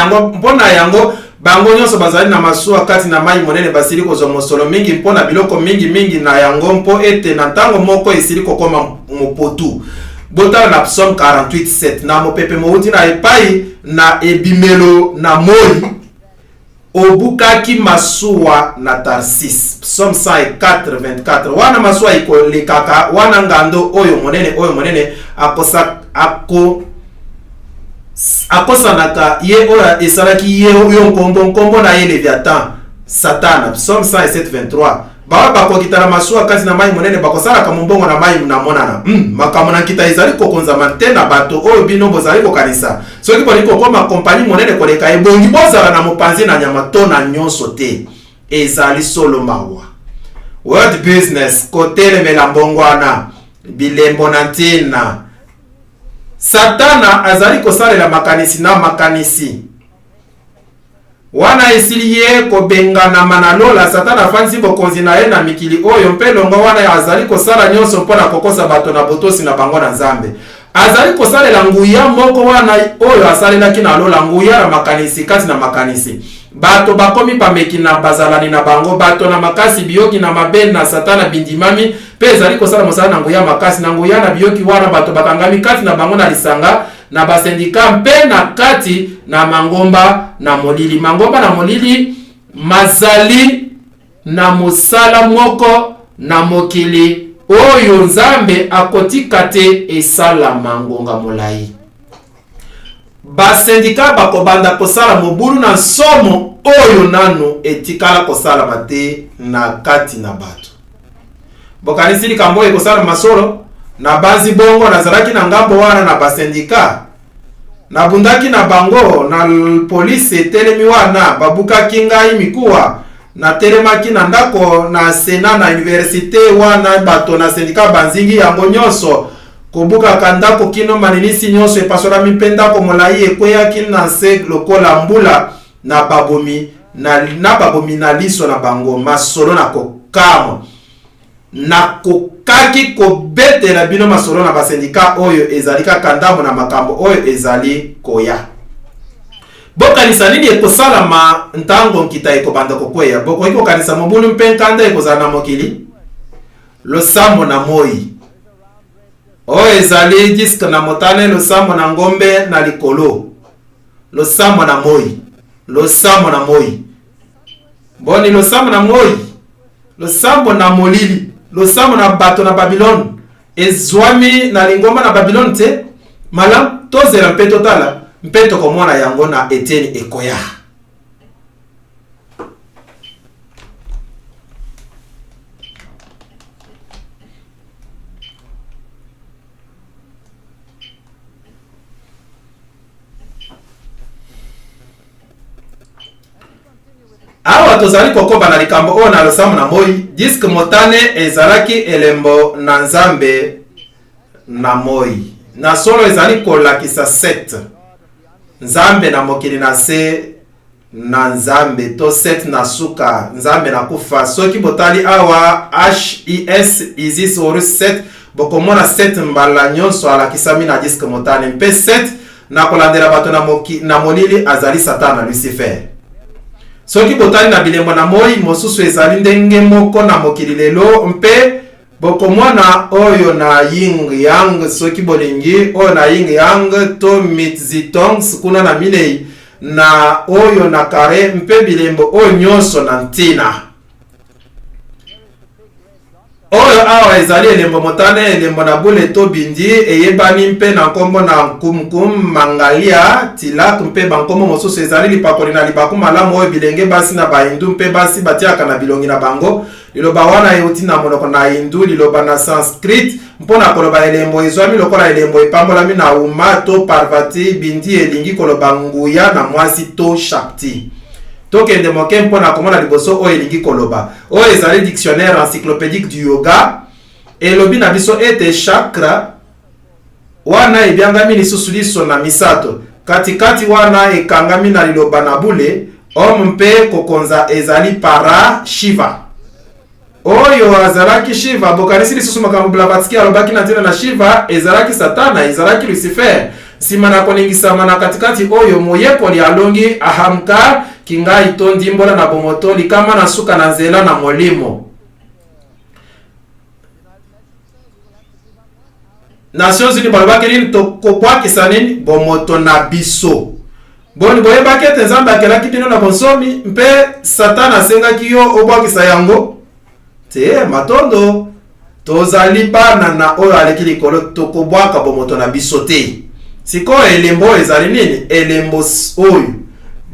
yango bango nyonso bazali na masuwa kati na mai monene basili kozwa mosolo mingi mpona biloko mingi na yango mpo ete na ntango moko esili kokoma mopotu. Botala na Psalm 48:7 na mopepe mouti na epai na ebimelo na moi obukaki masuwa na Tarsis. Psalm 104:24 wana masuwa ikolekaka wana ngando oyo monene akosanaka ye oyo esalaki ye oyo nkombo na ye Leviathan Satana. Psalm 107:23 bawa bakokitana masuwa kasi na mai monene bakosalaka mombongo na mai na monana. Makambo na kita ezali kokonzama te na bato oyo bino bozali kokanisa. Soki boli kokoma kompani monene koleka ebongi bozala na mopanzi na nyama to na nyonso te. Ezali solo mawa. World business kotelemela mbongwana bilembo na ntina. Satana azali kosalela makanisi wana esili ye kobengana manalola. Satana afanzi bokonzi na ye na mikili oyo mpe longo wana azali kosala nyonso mpona kokosa bato na botosi na bango na Nzambe. Azali kosalela nguya moko wana oyo asalelaki na lola nguya na makanisi kati na makanisi. Bato bakomi pameki na bazalani na bango bato na makasi biyoki na mabeli na Satana bindimami pe ezali kosala mosala na nguya makasi na nguya na biyoki wana bato bakangami kati na bango na lisanga na basendika mpe na kati na mangomba na molili. Mangomba na molili mazali na mosala moko na mokili oyo nzambe akotika te esalama ngonga molai. Basendika bakobanda kosala mobulu na somo oyo nanu etikala kosalama te na kati na bato. Bokanisi likambo ekosala masolo na banzi bongo nazalaki na ngambo wana na basendika nabundaki na bango na polisi etelemi wana babukaki ngai mikuwa na telemaki na ndako na sena na universite wana bato na sendika banzingi yango nyonso kobuka kandako kino maninisi nyonso epasola mipenda ko molai ekweyaki na se lokola mbula na babomi na liso na bango masolo na kokamo na kokaki kobetela bino masolo na basendika oyo ezali kaka ndambo na makambo oyo ezali koya. Bokanisa nini ekosalama ntango nkita ekobanda kokweya? Bokoki kokanisa mobulu mpe nkanda ekozala na mokili? Losambo na moi oyo ezali diske na motane, losambo na ngombe na likolo, losambo na moi, losambo na moi. Boni losambo na moi, losambo na molili, losambo na bato na Babylone ezwami na lingomba na Babylone te malam tozela mpe totala mpe tokomona yango na eteni ekoya. Awa tozali kokoba na likambo oyo na losambo na moi diske motane ezalaki elembo na nzambe na moi. Na solo ezali kolakisa set nzambe na mokili na se na nzambe to set na suka nzambe na kufa. Soki botali awa HIS Isis Horus set bokomona set mbala nyonso alakisami na diske motane mpe set na kolandela bato na molili azali Satana Lucifer. Soki botali na bilembo na moi mosusu ezali ndenge moko na mokili lelo mpe bokomwana oyo na ying yang. Soki bolingi oyo na ying yang to mitzitongs kuna na minei na oyo na kare mpe bilembo oyo nyonso na ntina oyo awa ezali elembo motane elembo na bule to bindi eyebani mpe na nkombo na kumkum mangalia tilak mpe bankombo mosusu ezali lipakoli na libaku malamu oyo bilenge basi na bahindu mpe basi batiaka na bilongi na bango. Liloba wana euti na monoko na hindu liloba na sanskrit mpona koloba elembo ezwami lokola elembo epambolami na uma to parvati bindi elingi koloba nguya na mwasi to shakti. Tokende moke mpona komona liboso oyo elingi koloba oyo ezali dictionnaire encyclopédique du yoga elobi na biso ete chakra wana ebyangami lisusu liso na misato katikati wana ekangami na liloba na bule om mpe kokonza ezali para Shiva oyo azalaki Shiva. Bokanisi lisusu makambo Blavatsky alobaki na ntina na Shiva ezalaki Satana ezalaki Lucifer. Sima na koningisama na katikati oyo moyekoli alongi ahamka kingai tondi mbola na bomoto likama na suka na nzela na molimo. Nations Unies balobaki nini tokobwakisa nini bomoto na biso. Boni boyebaki ete nzambe akelaki bino na bonsomi mpe Satana asengaki yo obwakisa yango te matondo. Tozali bana na oyo aleki likolo tokobwaka bomoto na biso te. Siko elembo ezali nini? Elembo oyo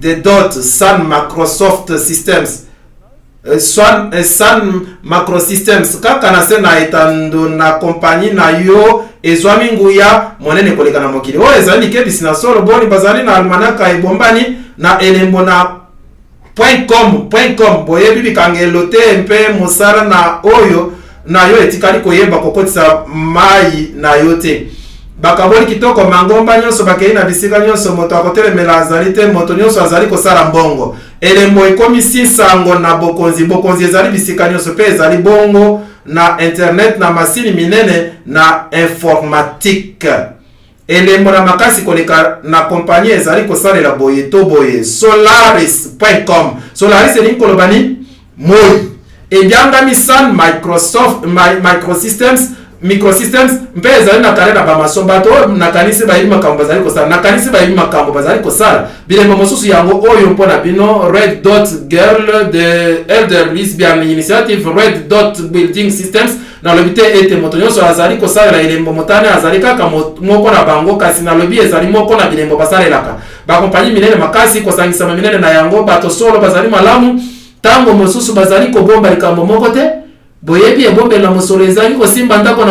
the dot Sun Microsoft Systems Sun Macrosystems kaka na se na etando na kompani na yo ezwami nguya monene koleka na mokili oyo ezali kebisi na solo. Boni bazali na almanaka ebombani na elembo na .com boyebi bikangelo te mpe mosala na oyo na yo etikali koyeba kokotisa mai na yo te. Bakaboli kitoko mangomba nyonso bakei na bisika nyonso moto akotelemela azali te moto nyonso azali kosala mbongo. Elembo ekomi sinsango na bokonzi ezali bisika nyonso pe ezali bongo na internet na masini minene na informatique. Elembo na makasi koleka na kompani ezali kosalela boye to boye. Solaris.com Solaris elingi kolobani moi ebyangami Sun Microsystems microsystems mpe ezali na kale na bamaso bato na kanisi bayibi makambo bazali kosala na kanisi bayibi makambo bazali kosala bilembo mosusu yango oyo mpona bino Red Dot Girl the Elder Lesbian Initiative Red Dot Building Systems na lobi te ete moto nyonso azali kosalela elembo motane azali kaka moko na bango kasi na lobi ezali moko na bilembo basalelaka bakompani minene makasi kosangisama minene na yango bato solo bazali malamu tango mosusu bazali kobomba likambo moko te boyebi ebombe na mosolo ezali kosimba ndako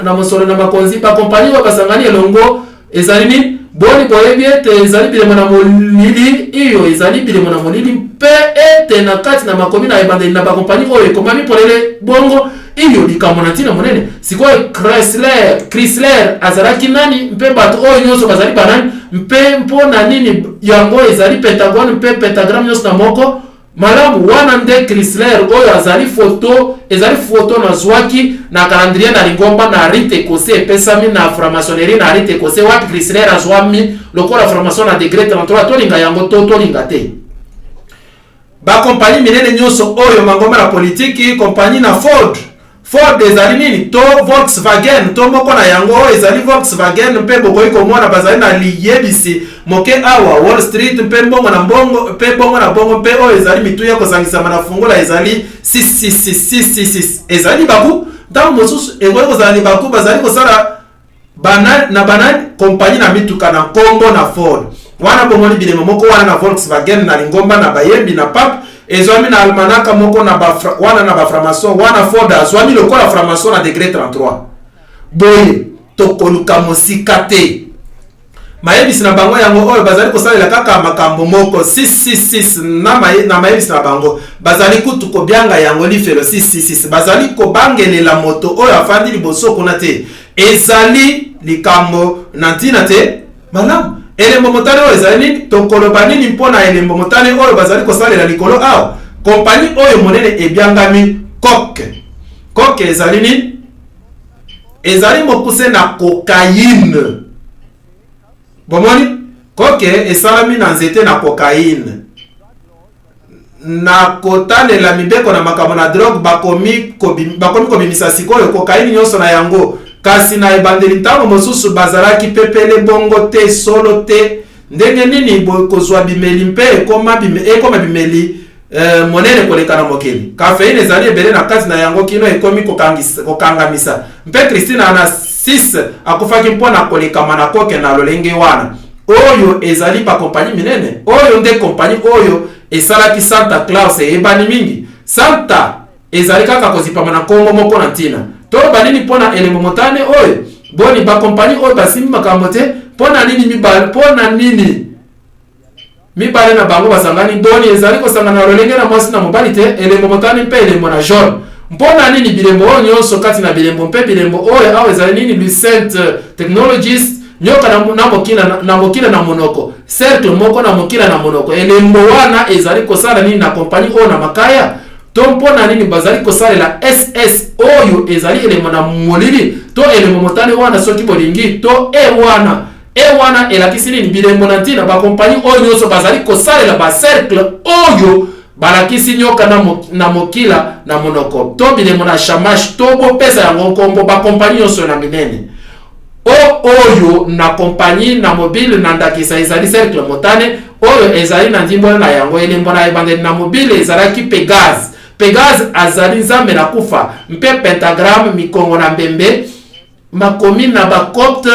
na mosolo na makonzi bakompani oyo basangani elongo ezali nini boni boyebi ete ezali bilemo na molili iyo ezali bilemo na molili mpe ete na kati na makomi na ebandeli na bakompani oyo ekomami polele bongo iyo likambo na ntina monene sikoyo Chrysler azalaki nani mpe bato oyo nyonso bazali banani mpe mpona nini yango ezali Pentagon mpe pentagram nyonso na moko malamu wana nde Chrysler oyo ezali foto na zwaki na calendrier na lingomba na rite ekose epesami na franc-maçonnerie na rite ekose wapi Chrysler azwami lokola franc-maçon na degré 33 tolinga yango tolinga te bakompani minene nyonso oyo mangomba na politiki kompani na Ford ezali nini to Volkswagen to moko na yango ezali Volkswagen mpe bokoyi komona bazali na liyebisi moke awa Wall Street mpe bongo na bongo mpe oyo ezali mitu ya kosangisama na fungola ezali 666 ezali baku ntango mosusu ekoki kozala ni baku bazali kosala banani kompani na mituka na nkombo na Ford wana bomoni bilemo moko wana na Volkswagen na lingomba na bayembi na pape ezwami na almanaka moko na wana na baframason wana Ford azwami lokola framason na degré 33 boye tokoluka mosika te mayebisi na bango yango oyo bazali kosalela kaka makambo moko 666 na mayebisi na bango bazali kutu kobyanga yango lifelo 666 bazali kobangelela moto oyo afandi liboso kuna te ezali likambo na ntina te malamu elembo motane oyo ezali nini tokoloba nini mpona elembo motane oyo bazali kosalela likolo awa kompani oyo monene ebyangami koke ezali nini ezali mokuse na cocaïne bomoni koke esalami na nzete na cocaïne na kotalela mibeko na makambo na drogue bakomi kobimisa sikoyo cocaïne nyonso na yango kasi na ebandeli ntango mosusu bazalaki pepele bongo te solo te ndenge nini kozwa bimeli mpe ekoma bimeli monene koleka na mokili kafeine ezali ebele na kati na yango kino ekomi kokangamisa mpe Christine ana 6 akufaki mpona kolekama na koke na lolenge wana oyo ezali bakompani minene oyo nde kompani oyo esalaki Santa Claus eyebani mingi Santa ezali kaka kozipama na kongo moko na ntina to banini mpona elembo motane oyo boni bakompani oyo basimbi makambo te mpona nini mibale na bango basangani boni ezali kosangana na lolenge na mwasi na mobali te elembo motane mpe elembo na jaune mpona nini bilembo oyo nyonso kati na bilembo mpe bilembo oyo awa ezali nini Lucent Technologies nyoka na mokila na monoko cercle moko na mokila na monoko elembo wana ezali kosala nini na kompani oyo na makaya to mpona nini bazali kosalela SS oyo ezali elembo na molili to elembo motane wana soki bolingi to wana elakisi nini bilembo na ntina bakompani oyo nyonso bazali kosalela bacercle oyo balakisi nyoka na mokila na monoko to bilembo na chamash to bopesa yango nkombo bakompani nyonso na minene oyo na kompani na mobile na ndakisa ezali cercle motane oyo ezali na ndimbo na yango elembo na ebandeli na mobile ezalaki Pegase azali nzambe na kufa mpe pentagram mikongo na mbembe makomi na bakopte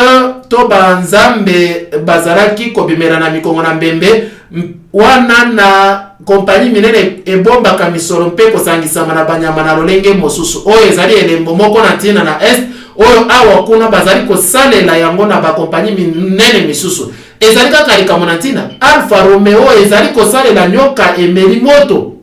to banzambe bazalaki kobimela na mikongo na mbembe wana na kompani minene ebombaka misolo mpe kosangisama na banyama na lolenge mosusu oyo ezali elembo moko na ntina na est oyo awa kuna bazali kosalela yango na bakompani minene misusu ezali kaka likambo na ntina Alfa Romeo ezali kosalela nyoka emeli moto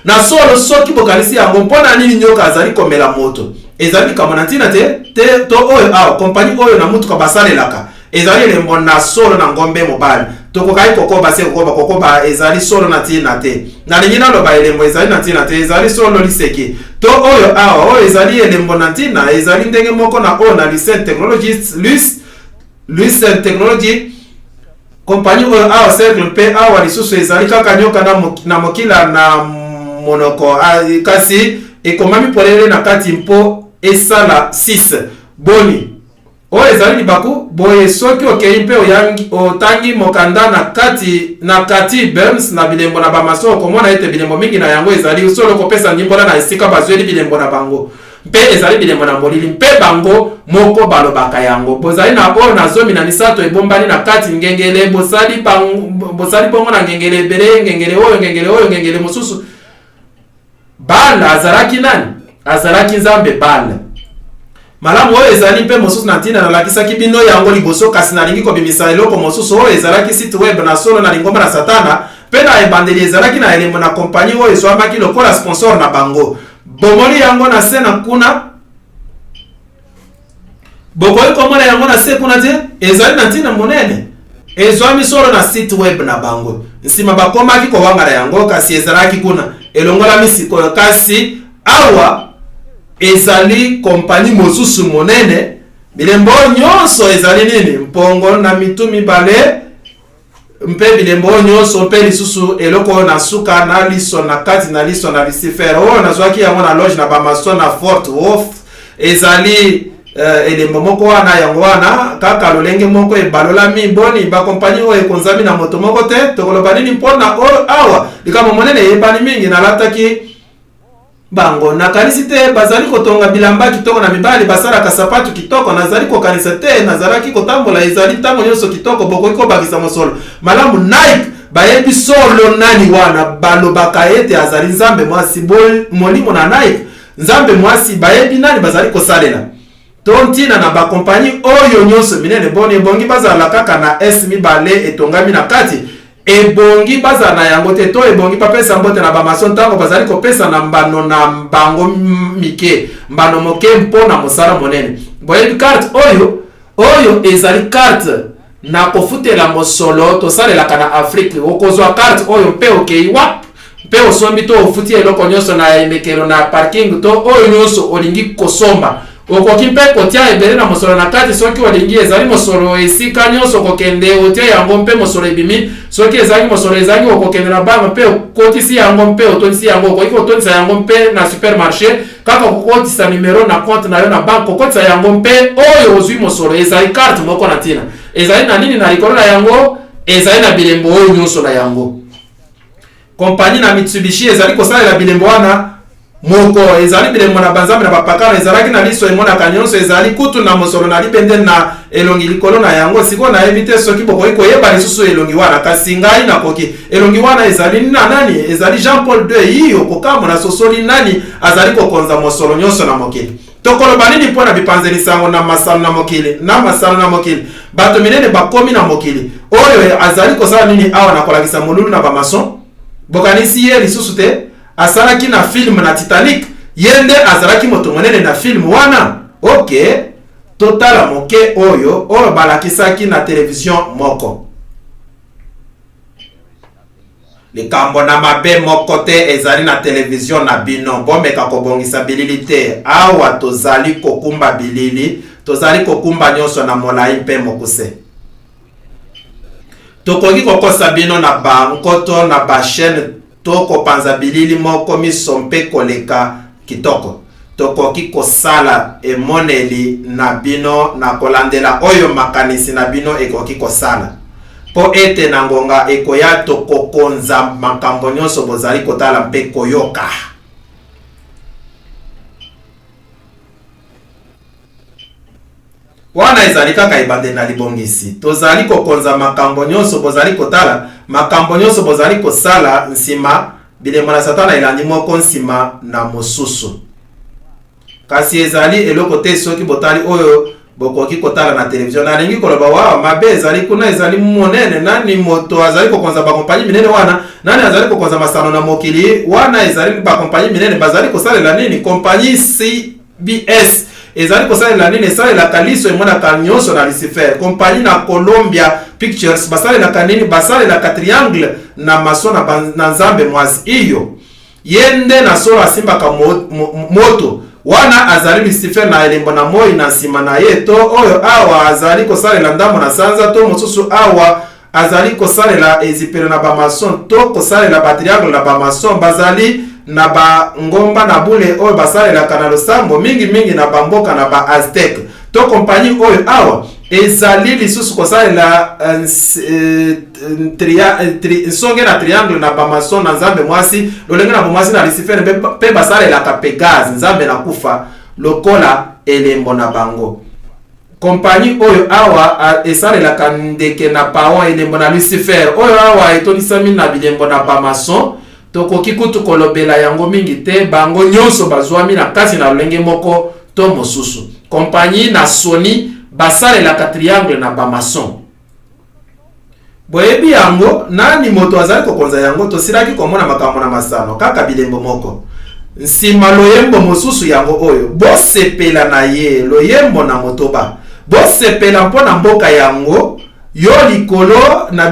na solo soki bokalisi yango mpona nini nyoka azali komela moto ezali likambo na ntina te to oyo awa kompani oyo na mutuka basalelaka ezali elembo na solo na ngombe mobali tokokai kokoba ezali solo na ntina te nalingi naloba elembo ezali na ntina te ezali solo liseki to oyo awa oyo ezali elembo na ntina ezali ndenge moko na oyo na Lucent Technology kompani oyo awa cercle mpe awa lisusu ezali kaka nyoka na mokila na monoko kasi ekomami polele na kati mpo esala 6 boni o ezali libaku boye soki okei mpe otangi mokanda na kati Burns na bilembo na bamaso okomona ete bilembo mingi na yango ezali solo kopesa ndimbola na esika bazweli bilembo na bango mpe ezali bilembo na molili mpe bango moko balobaka yango bozali na oyo na zomi na misato ebombani na kati ngengele bosali bongo na ngengele ebele ngengele oyo ngengele mosusu Bala azalaki nani? Azalaki Nzambe Bala. Malamu oyo ezali mpe mosusu na ntina nalakisaki bino yango liboso kasi nalingi kobimisa eloko mosusu oyo ezalaki site web na solo na lingomba na satana mpe na ebandeli ezalaki na elembo na kompani oyo ezwamaki lokola sponsor na bango. Bomoli yango na se na kuna bokoyi komona yango na se kuna te ezali na ntina monene ezwami solo na site web na bango nsima bakomaki kowangala yango kasi ezalaki kuna elongola misiko kasi awa ezali kompani mosusu monene bilembo nyonso ezali nini mpongo na mitu mibale mpe bilembo nyonso mpe lisusu eloko na suka na liso na kati na liso na Lucifer oyo nazwaki yango na loge na bamason na Fort Worth ezali elembo moko wana yango wana kaka lolenge moko ebalola miboni bakompani oyo ekonzami na moto moko te tokoloba nini mpona awa likambo monene eyebani mingi nalataki bango nakanisi te bazali kotonga bilamba kitoko na mibali basalaka sapatu kitoko nazali kokanisa te nazalaki kotambola ezali ntango nyonso kitoko bokoki kobakisa mosolo malamu Nike bayebi solo nani wana balobaka ete azali Nzambe mwasi molimo na Nike Nzambe mwasi bayebi nani bazali kosalela tontina na bakompani oyo nyonso minene boni ebongi bazala kaka na S mibale etongami na kati ebongi bazala na yango te to ebongi papesa mbote na bamason ntango bazali kopesa na mbano na mbango mike mbano moke mpona mosala monene boyebi carte oyo ezali carte na kofutela mosolo tosalelaka na Afrique okozwa carte oyo mpe okei wap mpe osombi to ofuti eloko nyonso na emekelo na parking to oyo nyonso olingi kosomba okoki mpe kotia ebele na mosolo na kati soki olingi ezali mosolo esika nyonso kokende otia yango mpe mosolo ebimi soki ezali mosolo ezali okokende na bango mpe okotisi yango mpe otondisi yango okoki kotondisa yango mpe na supermarché kaka kokotisa numero na compte na yo na banque kokotisa yango mpe oyo ozwi mosolo ezali carte moko na ntina ezali na nini na likolo na yango ezali na bilembo oyo nyonso na yango kompani na Mitsubishi ezali kosalela bilembo wana moko ezali bilembo na banzambe na bapakano ezalaki na liso emonaka nyonso ezali kutu na mosolo na libende na elongi likolo na yango siko na evite soki bokoki koyeba lisusu elongi wana kasi ngai nakoki elongi wana ezali na nani ezali Jean Paul II iyo kokamo na sosoli nani azali kokonza mosolo nyonso na mokili tokoloba nini mpona bipanzelisa yango na masano na mokili bato minene bakomi na mokili oyo azali kosala nini awa na kolakisa molulu na bamason bokanisi ye lisusu te asalaki na film na Titanic yende azalaki moto monene na film wana okay totala moke oyo balakisaki na television moko likambo na mabe moko te ezali na television na bino bomeka kobongisa bilili te awa tozali kokumba bilili tozali kokumba nyonso na molai mpe mokuse tokoki kokosa bino na bankoto na bachaine toko panza bilili moko miso mpe koleka kitoko tokoki kosala emoneli na bino na kolandela oyo makanisi na bino ekoki kosala po ete na ngonga ekoya tokokonza makambo nyonso bozali kotala mpe koyoka wana ezali kaka ebande na libongisi tozali kokonza makambo nyonso bozali kotala makambo nyonso bozali kosala nsima bilembo na satana elandi moko nsima na mosusu kasi ezali eloko te soki botali oyo bokoki kotala na television nalingi koloba wa mabe ezali kuna ezali monene nani moto azali kokonza bakompanyi minene wana nani azali kokonza masano na mokili wana ezali bakompanyi minene bazali kosalela nini kompanyi CBS ezali kosalela nini esalelaka liso emonaka nyonso na Lucifer kompani na Columbia Pictures basalelaka nini basalelaka triangle na maso na Nzambe mwasi iyo yende na solo asimbaka moto wana azali Lucifer na elembo na moi na nsima na ye to oyo awa azali kosalela ndambo na sanza to mosusu awa azali kosalela ezipelo na bamason to kosalela batriangle na bamason bazali na ba ngomba na bule oyo basalelaka na losambo mingi na bamboka na ba Aztec to compagnie oyo awa ezali lisusu kosalela songe na triangle na bamason na nzambe mwasi lolenge na mwasi na Lucifer pe basalelaka Pegase nzambe na kufa lokola elembo na bango. Compagnie oyo awa esalelaka ndeke na paon elembo na Lucifer oyo awa etonisami na bilembo na bamason tokoki kutu kolobela yango mingi te bango nyonso bazwami na kati na lolenge moko to mosusu. Compagnie na Sony basalelaka triangle na bamason. Boyebi yango nani moto azali kokonza yango tosiraki komona makambo na masano kaka bilembo moko. Nsima loyembo mosusu yango oyo bosepela na ye loyembo na motoba bosepela mpona mboka yango yo likolo na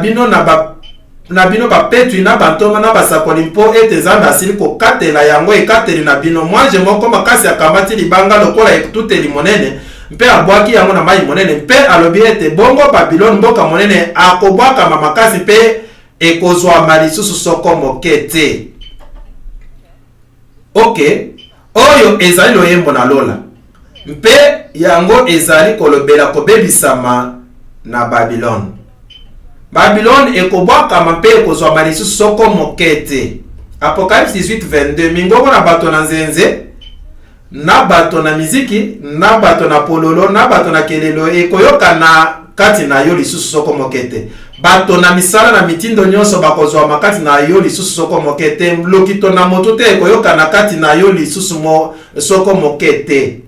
bino bapetwi na bantoma na basakoli mpo ete Nzambe asili kokatela yango ekateli na bino mwaje moko makasi akamati libanga lokola ekuteli monene mpe abwaki yango na mai monene mpe alobi ete bongo Babylone mboka monene akobwaka makasi mpe ekozwa malisusu soko moke te. Ok, oyo ezali loyembo na lola mpe yango ezali kolobela kobebisama na Babylone. Babylone ekobwaka mpe ekozwa malisusu soko moke te. Apocalypse 18:22 mingongo na bato na nzenze na bato na miziki na bato na pololo na bato na kelelo ekoyoka na kati na yo lisusu soko moke te. Bato na misala na mitindo nyonso bakozwa makati na yo lisusu soko moke te. Lokito na moto te ekoyoka na kati na yo lisusu soko moke te.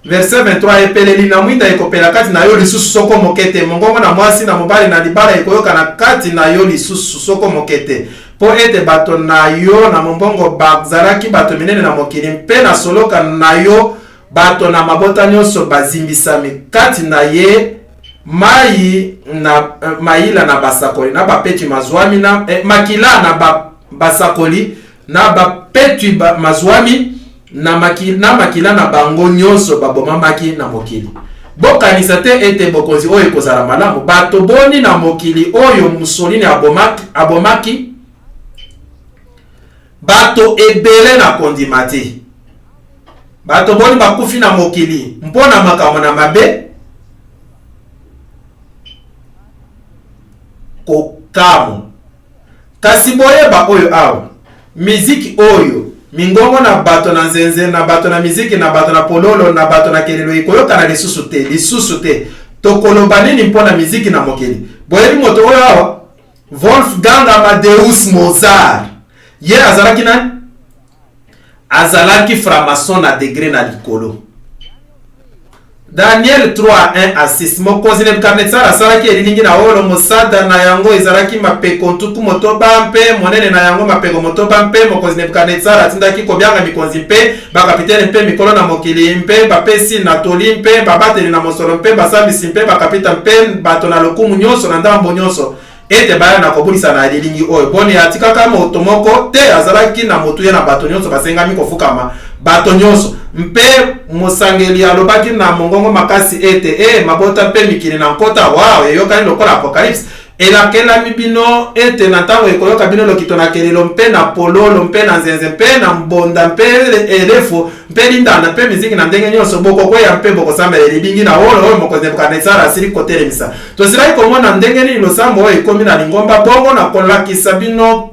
Verset 23 epeleli na mwinda ekopela kati na yo lisusu soko moke te. Mongongo na mwasi na mobali na libala ekoyoka na kati na yo lisusu soko moke te. Po ete bato na yo na mombongo bazalaki bato minene na mokili mpe na soloka na yo bato na mabota nyonso bazimbisami kati na ye mai na maila na basakoli na bapeti mazwami na makila na basakoli na bapeti mazwami na makila na bango nyonso babomamaki na mokili. Bokanisa te ete bokonzi oyo ekozala malamu bato boni na mokili oyo Mussolini abomaki bato ebele na kondima te. Bato boni bakufi na mokili mpona makambo na mabe kokamo. Kasi boyeba oyo awa miziki oyo mingongo na bato na nzenze na bato na miziki na bato na pololo na bato na kelelo ikoyoka na lisusu te tokoloba nini mpona miziki na mokili. Boyebi moto oyo awa Wolfgang Amadeus Mozart ye azalaki nani? Azalaki framason na degré na likolo. Daniel 3:1-6 mokonzi Nebukadnezar asalaki elilingi na olo mosada na yango ezalaki mapeko ntuku motoba mpe monene na yango mapeko motoba mpe mokonzi Nebukadnezar atindaki kobyanga mikonzi mpe bakapitene mpe mikolo na mokili mpe bapesi na toli mpe babateli na mosolo mpe basambisi mpe bakapita mpe bato na lokumu nyonso na ndambo nyonso ete baya na kobulisa na elilingi oyo. Boni atikaka moto moko te azalaki na motu ye na bato nyonso basengami kofukama bato nyonso mpe mosangeli alobaki na mongongo makasi ete mabota mpe mikili na nkota wow eyokani lokola Apocalypse elakelami bino ete na ntango ekoyoka bino lokito na kelelo mpe na pololo mpe na nzenze mpe na mbonda mpe elefo mpe lindanda mpe miziki na ndenge nyonso bokokweya mpe bokosambela elibingi na oyo mokonzi Nebukadnezar asili kotelemisa. Tosilaki komona ndenge nini losambo oyo ekomi na lingomba bongo na kolakisa bino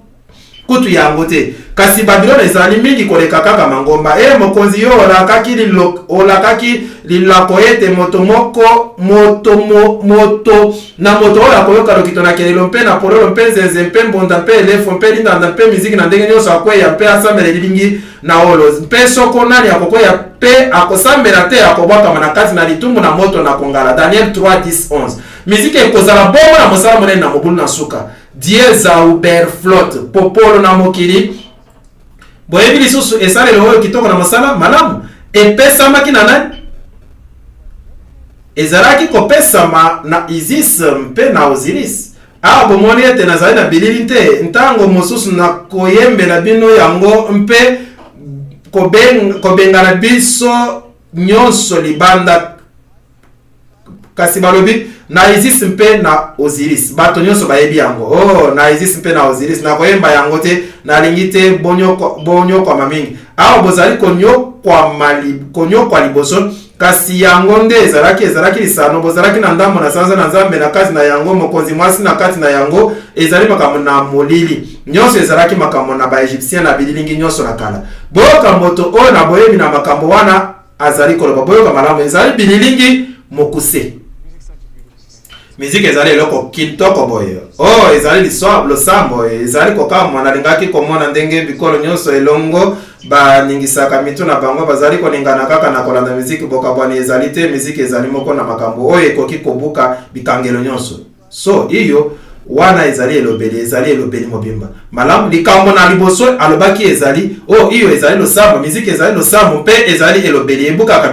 kutu yango te. Kasi Babylone ezali mingi koleka kaka mangomba. Mokonzi yo olakaki lilako ete moto na moto oyo akoyoka lokito na kelelo mpe na pololo mpe nzenze mpe mbonda mpe elefo mpe lindanda mpe miziki na ndenge nyonso akweya mpe asambela lilingi na olo mpe soko nani akokweya mpe akosambela te akobwakama na kati na litumbu na moto na kongala. Daniel 3:10-11 miziki ekozala bongo na mosala monene na mobulu na suka. Dieza Uberflot popolo na mokili. Boyebi lisusu esalelo oyo kitoko na mosala malamu epesamaki na nani? Ezalaki kopesama na Isis mpe na Osiris. Awa bomoni ete nazali na bilili te ntango mosusu na koyembela bino yango mpe kobengana biso nyonso libanda kasi balobi na Isis mpe na Osiris bato nyonso bayebi yango. Oh na Isis mpe na Osiris na koyemba yango te na lingi te bonyo kwa mamingi awa bozali konyo kwa liboso kasi yango nde ezalaki lisano bozalaki na ndambo na sanza na nzambe na kati na yango mokonzi mwasi na kati na yango ezali makambo na molili nyonso ezalaki makambo na baegyptien na bililingi nyonso na kala boyoka moto oyo na boyebi na makambo wana azali koloba boyoka malamu ezali bililingi mokuse miziki ezali eloko kitoko boye oh ezali losambo ezali kokamwa nalingaki komona ndenge bikolo nyonso elongo baningisaka mitu na bango bazali koningana kaka na kolanda miziki bokabwani ezali te miziki ezali moko na makambo oyo ekoki kobuka bikangelo nyonso so iyo wana ezali elobeli mobimba malamu likambo na liboso alobaki ezali oh iyo ezali losambo miziki ezali losambo mpe ezali elobeli ebukaka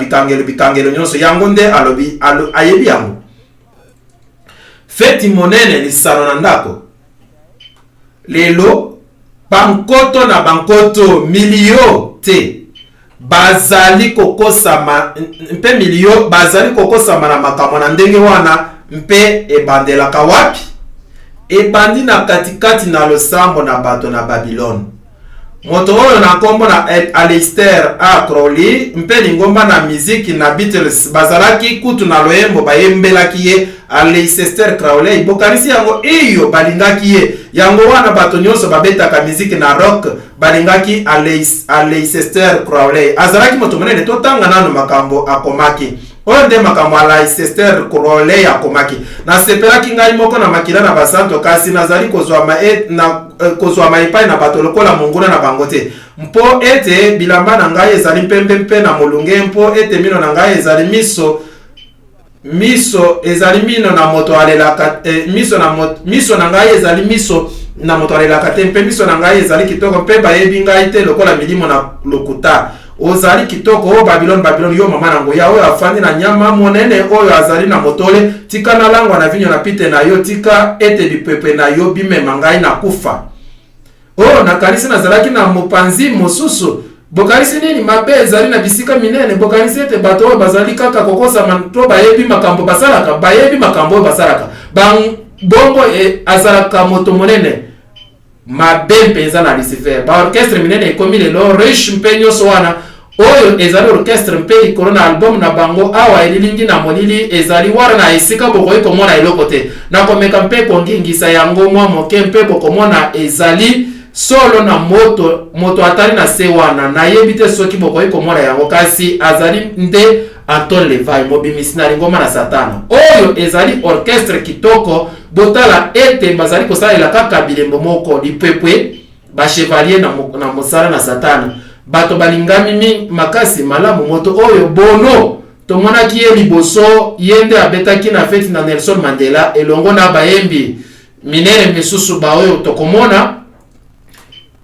bikangelo nyonso yango nde ayebi yango feti monene lisano na ndako lelo bankoto na bankoto milio te bazali kokosama mpe milio bazali kokosama na makambo na ndenge wana mpe ebandelaka wapi ebandi na katikati na losambo na bato na Babylone moto oyo na kombo na Aleister A. Crowley mpe lingomba na miziki na Beatles bazalaki kutu na loyembo bayembelaki ye Aleister Crowley bokanisi yango iyo balingaki ye yango wana bato nyonso babetaka miziki na rock balingaki Aleister Crowley azalaki moto monene totanga nano makambo akomaki oyo nde makambo Aleister Crowley akomaki nasepelaki ngai moko na makila na basanto kasi nazali kozwa maipai na bato lokola monguna na bango te mpo ete bilamba na ngai ezali mpempe na molunge mpo ete mino na ngai ezali miso ezali mino na moto alelaka miso na ngai ezali miso na moto alelaka te mpe miso na ngai ezali kitoko mpe bayebi ngai te lokola milimo na lokuta ozali kitoko o Babylone yo mama nango ya oyo afandi na nyama monene oyo azali na motole tika na langwa na vinyo na pite na yo tika ete bipepe na yo bimema ngai na kufa oh nakanisi nazalaki na mopanzi mosusu bokanisi nini mabe ezali na bisika minene bokanisi ete bato oyo bazali kaka kokosama to bayebi makambo basalaka bongo azalaka moto monene mabe mpenza na Lucifer ba orchestre minene ekomi lelo riche mpe nyonso wana oyo ezali orchestre mpe likolo na album na bango awa elilingi na molili ezali wara na esika bokoyi komona eloko te nakomeka mpe kongingisa yango mwa moke mpe bokomona ezali solo na moto atali na se wana nayebi te soki bokoyi komona yango kasi azali nde Anton Levay mobimisi na lingoma na Satana oyo ezali orchestre kitoko botala ete bazali kosalela kaka bilembo moko lipwepwe ba chevalier na mosala na Satana bato balingami makasi malamu moto oyo bono tomonaki ye liboso yende abetaki na feti na Nelson Mandela elongo na bayembi minene misusu ba oyo tokomona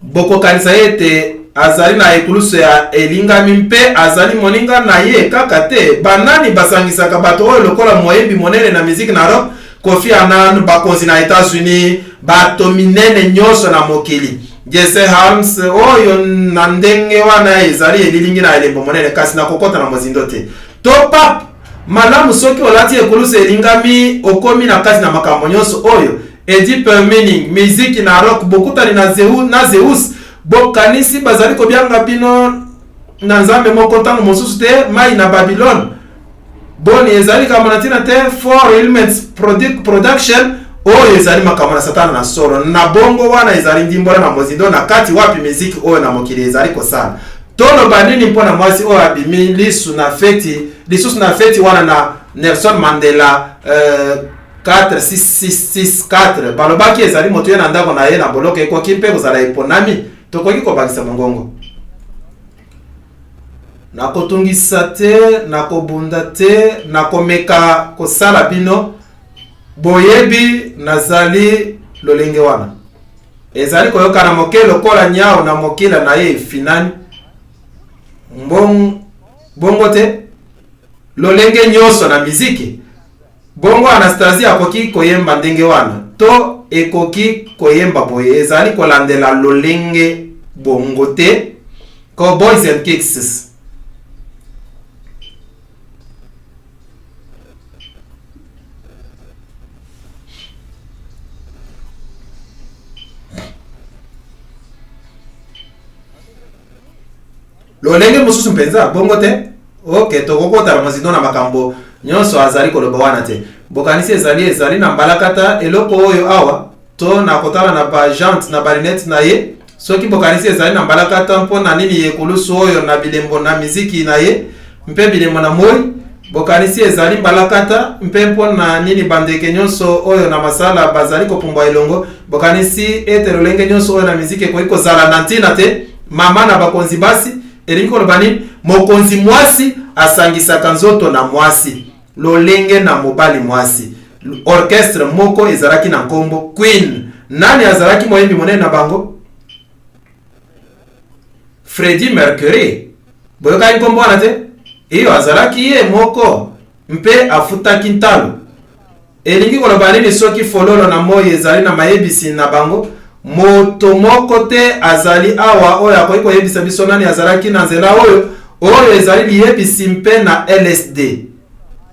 boko kanisa ete azali na ekuluso ya elingami mpe azali moninga na ye kaka te banani basangisaka bato oyo lokola moyembi monene na miziki na rock Kofi Annan bakonzi na Etats-Unis bato minene nyonso na mokili Jesse Helms oyo na ndenge wana ezali elilingi na elembo monene kasi na kokota na mozindo te to pap malamu soki olati ekuluso elingami okomi na kati na makambo nyonso oyo Deep Meaning miziki na rock bokutani na Zeus bokanisi bazali kobyanga bino na nzambe moko ntango mosusu te mai na Babylone boni ezali kama natina te Four Elements production oyo ezali makambo na Satana na solo na bongo wana ezali ndimbola na mozindo na kati wapi miziki oyo na mokili ezali kosala tolo banini mpona mwasi oyo abimi lisusu na feti wana na Nelson Mandela 4664 balobaki ezali moto ye na ndako na ye na boloke ekoki mpe kozala eponami tokoki kobakisa mongongo nakotungisa te nakobunda te nakomeka kosala bino boyebi nazali lolenge wana ezali koyoka na moke lokola nyao na mokila na ye finani bongo te lolenge nyonso na miziki bongo Anastasia akoki koyemba ndenge wana to ekoki koyemba boye ezali kolandela lolenge bongo te ko Boys and Kicks lolenge mosusu mpenza bongo te. Ok, tokokota na mazino na makambo nyonso azali koloba wana te. Bokanisi ezali na mbalakata eloko oyo awa to na kotala na ba jante na barinette na ye. Soki bokanisi ezali na mbalakata mpo na nini yekulusu oyo na bilembo na miziki na ye mpe bilembo na moi. Bokanisi ezali mbalakata mpe mpo na nini bandeke nyonso oyo na masala bazali kopumbwa elongo. Bokanisi ete lolenge nyonso oyo na miziki ekoki kozala na ntina te. Mama na bakonzi basi elingi koloba nini mokonzi mwasi asangisaka nzoto na mwasi lolenge na mobali mwasi. Orchestre moko ezalaki na nkombo Queen. Nani azalaki moyembi monene na bango? Freddie Mercury. Boyoka nkombo wana te? Iyo azalaki ye moko mpe afutaki ntalo. Elingi koloba nini soki fololo na moi ezali na mayebisi na bango? Moto moko te azali awa oyo akoki koyebisa biso nani azalaki na nzela oyo ezali liyebisi mpe na LSD.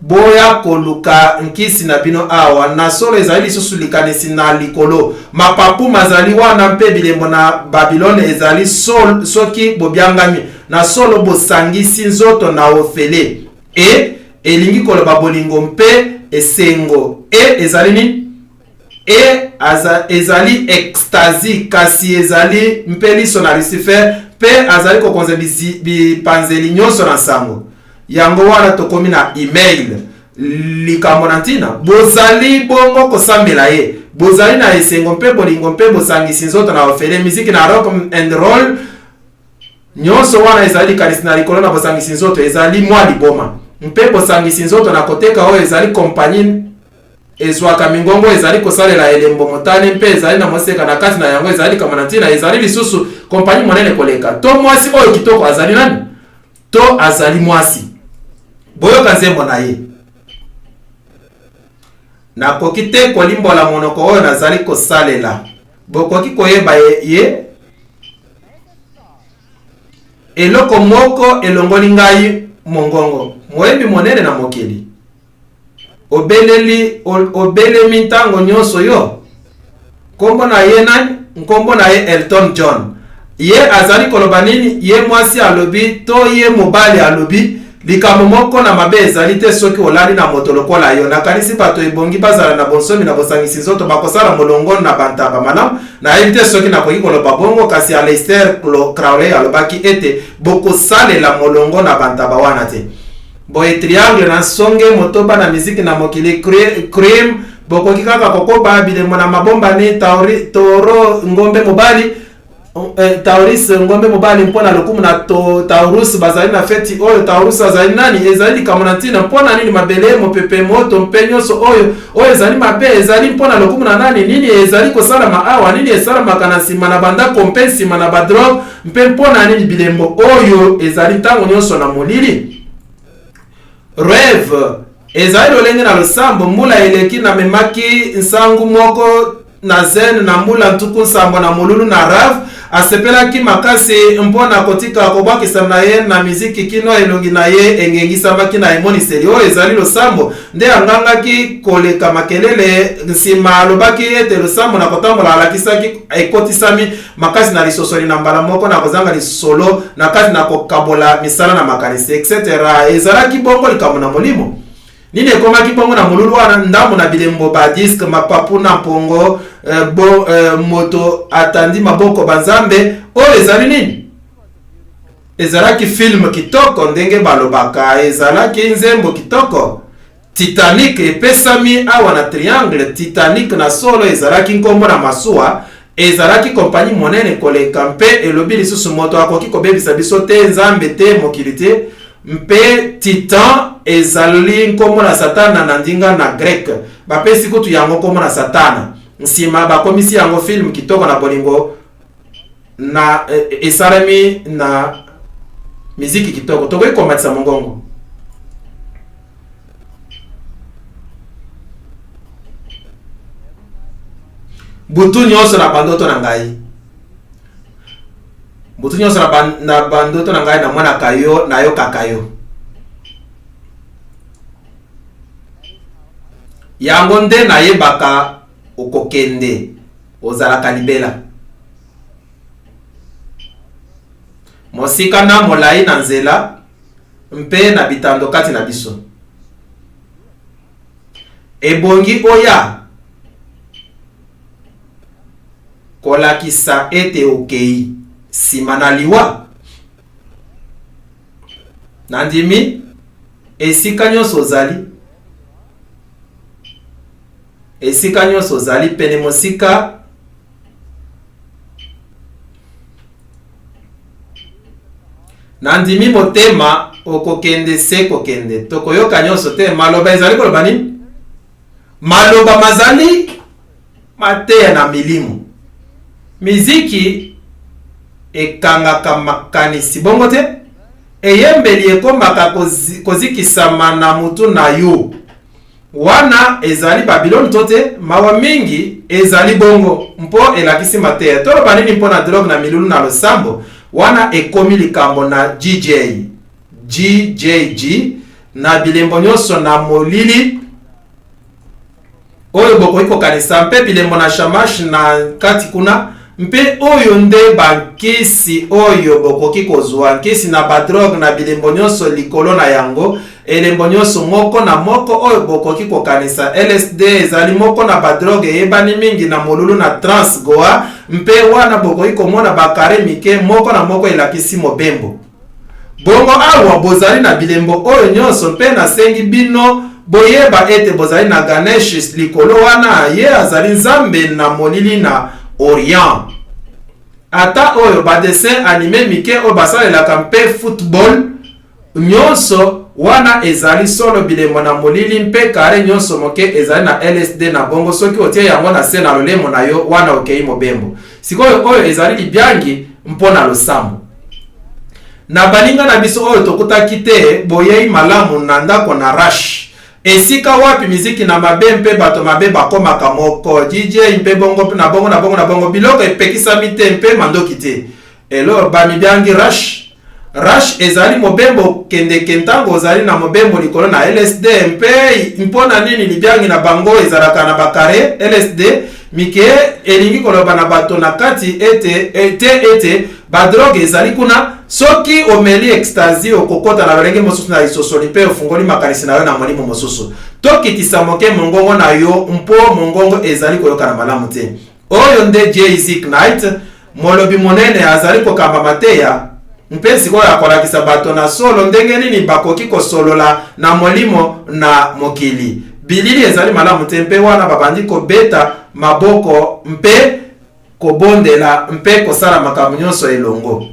Boya koluka nkisi na bino awa na solo ezali lisusu likanisi na likolo. Mapapu mazali wana mpe bilembo na Babylone ezali soki bobiangami na solo bosangisi nzoto na ofele. Elingi koloba bolingo mpe esengo. Ezali nini? Ezali ekstazi kasi ezali mpe liso na Lucifer pe azali kokonza bipanzeli nyonso na sango. Yango wana tokomi na email likambo na ntina bozali bongo kosambela ye, bozali na esengo mpe bolingo mpe bosangisi nzoto na ofele. Miziki na rock and roll nyonso wana ezali kanisi na likolo na bosangisi nzoto ezali mwa liboma mpe bosangisi nzoto na koteka oyo ezali kompagnie ezwaka mingongo ezali kosalela elembo motane mpe ezali na moseka na kati na yango ezali kama na ntina ezali lisusu kompagnie monene koleka. To mwasi oyo kitoko azali nani? To azali mwasi. Boyoka nzembo na ye. Nakoki te kolimbola monoko oyo nazali kosalela. Bokoki koyeba ye. Eloko moko elongoli ngai mongongo. Moyembi monene na mokili. Obelemi ntango nyonso yo. Nkombo na ye nani? Nkombo na ye Elton John. Ye azali koloba nini? Ye mwasi alobi to ye mobali alobi likambo moko na mabe ezali te soki olali na moto lokola yo. Nakanisi bato ebongi bazala na bonsomi na bosangisi nzoto bakosala molongo na bantaba malamu. Na yebi te soki nakoki koloba bongo kasi Aleister Crowley alobaki ete bokosalela molongo na bantaba wana te. Boye triangle na songe motoba na miziki na mokili cream bokoki kaka kokoba bilemo na mabomba ni toro ngombe mobali Taurus ngombe mobali mpona lokumu na Taurus bazali na feti oyo Taurus azali nani ezali likamona ntina mpona nini mabele mopepe moto mpe nyonso oyo ezali mabe ezali mpona lokumu na nani nini ezali kosala maawa nini esala makana nsima na banda kompe nsima na badrog mpe mpona nini bilembo oyo ezali ntango nyonso na molili. Rêve ezali lolenge na losambo mbula eleki na memaki nsangu moko na zen na mbula ntuku nsambo na molulu na rave asepelaki makasi mpona kotika kobwakisa na ye na miziki kino elongi na ye engengisambaki na emoniseli oyo ezali losambo nde angangaki koleka makelele nsima alobaki ete losambo na kotambola alakisaki ekotisami makasi na lisosoli na mbala moko na kozanga lisolo na kati na kokabola misala na makanisi etc. ezalaki bongo likambo na molimo nini ekomaki bongo na molulu wana ndambo na bilembo ba disque mapapu na mpongo moto atandi maboko banzambe oyo ezali nini ezalaki film kitoko ndenge balobaka ezalaki nzembo kitoko. Titanic epesami awa na triangle Titanic na solo ezalaki nkombo na masuwa ezalaki kompagnie monene koleka mpe elobi lisusu moto akoki kobebisa biso te nzambe te mokili te mpe Titan ezali nkombo na satana na ndinga na grek bapesi kutu yango nkombo na satana nsima bakomisi yango film kitoko na bolingo na esalami na miziki kitoko tokoki komatisa mongongo. Butu nyonso na bandoto na ngai butu nyonso na bandoto na ngai na mwana kayo na yo kakayo yango nde nayebaka okokende ozalaka libela mosika na molai na nzela mpe na bitando kati na biso. Ebongi oya kolakisa ete okei sima na liwa. Nandimi esika nyonso ozali, esika nyonso ozali pene mosika nandimi motema okokende se kokende tokoyoka nyonso te. Maloba ezali koloba nini? Maloba mazali mateya na milimu. Miziki ekangaka makanisi bongo te. Eyembeli ekomaka kozikisama na mutu na yo. Wana ezali Babylon tote mawa mingi ezali bongo mpo elakisi mateya. Toloba nini mpo na drogue na milulu na losambo? Wana ekomi likambo na GJG na bilembo nyonso na molili oyo bokoki kokanisa mpe bilembo na shamash na kati kuna mpe oyo nde bankisi oyo bokoki kozwa nkisi na badrogue na bilembo nyonso likolo na yango. Elembo nyonso moko na moko oyo bokoki kokanisa. LSD ezali moko na badrogue eyebani mingi na molulu na trans goa mpe wana bokoki komona bakare mike moko na moko elakisi mobembo. Bongo awa bozali na bilembo oyo nyonso mpe nasengi bino boyeba ete bozali na Ganesh likolo wana ye azali nzambe na molili na Orient. Ata oyo ba dessin anime mike oyo basalelaka mpe football nyonso wana ezali solo bilembo na molili mpe kare nyonso moke ezali na LSD na bongo. Soki otie yango na se na lolemo na yo wana okei mobembo. Sikoyo oyo ezali libyangi mpona losambo. Na baninga na biso oyo tokutaki te boyei malamu na ndako na Rush. Esika wapi miziki na mabe mpe bato mabe bakomaka moko. DJ mpe bongo na bongo na bongo na bongo biloko epekisami te mpe mandoki te. Elo bamibyangi Rush ezali mobembo kende kentango ozali na mobembo likolo na LSD mpe mpona nini libyangi na bango ezalaka na bakare LSD mike elingi koloba na bato na kati ete badrogue ezali kuna. Soki omeli ecstasy okokota na lolenge mosusu na isosoli mpe ofungoli makanisi na yo na molimo mosusu tokitisa moke mongongo na yo mpo mongongo ezali koyoka na malamu te. Oyo nde JZ Knight molobi monene azali kokamba mateya mpe sikoyo akolakisa bato na solo ndenge nini bakoki kosolola na molimo na mokili. Bilili ezali malamu te mpe wana babandi kobeta maboko mpe kobondela mpe kosala makambo nyonso elongo.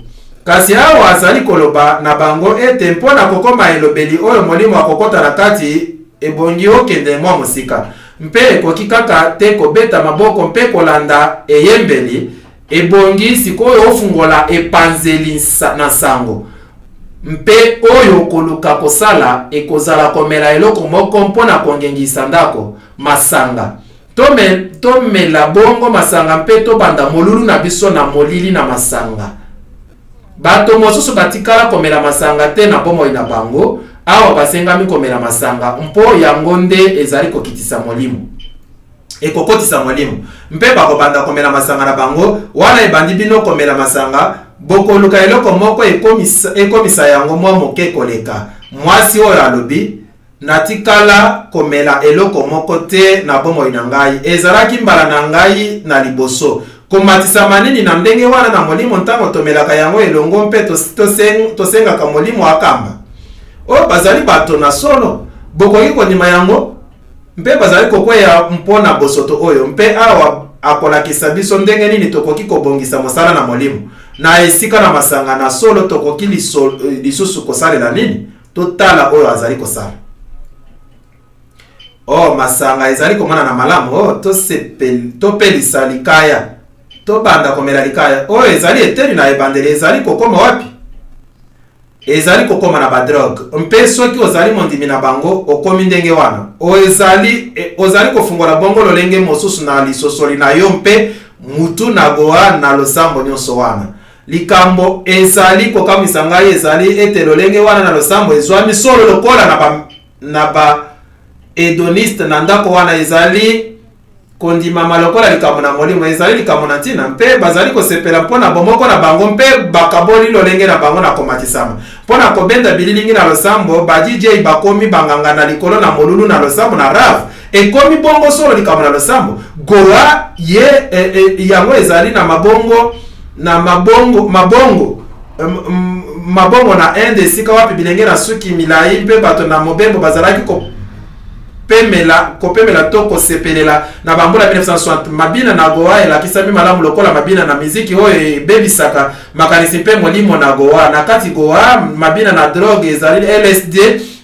Kasi awa azali koloba na bango ete mpona kokoma elobeli oyo molimo akokota na kati ebongi okende mwa mosika mpe ekoki kaka te kobeta maboko mpe kolanda eyembeli. Ebongi sikoyo ofungola epanzeli na sango mpe oyo koluka kosala ekozala komela eloko moko mpona kongengisa ndako masanga. Tomela bongo masanga mpe tobanda molulu na biso na molili na masanga. Bato mosusu batikala komela masanga te na bomoi na bango awa basengami komela masanga mpo yango nde ezali kokitisa molimo. Ekokotisa molimo mpe bakobanda komela masanga na bango wana ebandi bino komela masanga bokoluka eloko moko ekomisa yango mwa moke koleka. Mwasi oyo alobi natikala komela eloko moko te na bomoi na ngai ezalaki mbala na ngai na liboso. Komatisa manini na ndenge wana na molimo ntango tomelaka yango elongo mpe tosengaka molimo akamba. Oyo bazali bato na solo bokoki kondima yango mpe bazali kokweya mpona bosoto oyo mpe awa akolakisa biso ndenge nini tokoki kobongisa mosala na molimo na esika na masanga na solo tokoki lisusu kosalela nini totala oyo azali kosala. Masanga ezali komona na malamu topelisa likaya tobanda komela likaya oyo ezali eteli na ebandeli ezali kokoma wapi? Ezali kokoma na badrogue mpe soki ozali mondimi na bango okomi ndenge wana ozali kofungola bongo lolenge mosusu na lisosoli na yo mpe mutu na goa na losambo nyonso wana. Likambo ezali kokamwisa ngai ezali ete lolenge wana na losambo ezwami solo lokola na ba hedoniste na ndako wana ezali kondima malokola likambo na molimo ezali likambo na ntina mpe bazali kosepela mpona bomoko na bango mpe bakaboli lolenge na bango na komatisama mpona kobenda bililingi na losambo ba DJ bakomi banganga na likolo na molulu na losambo na rave ekomi bongo solo likambo na losambo goa ye yango ezali na mabongo mabongo na ende sika wapi bilenge na suki milai mpe bato na mobembo bazalaki kopemela to kosepelela na bambula 1960 mabina na goa elakisami malamu lokola mabina na miziki oyo ebebisaka makanisi mpe molimo na goa na kati goa mabina na drogue ezali LSD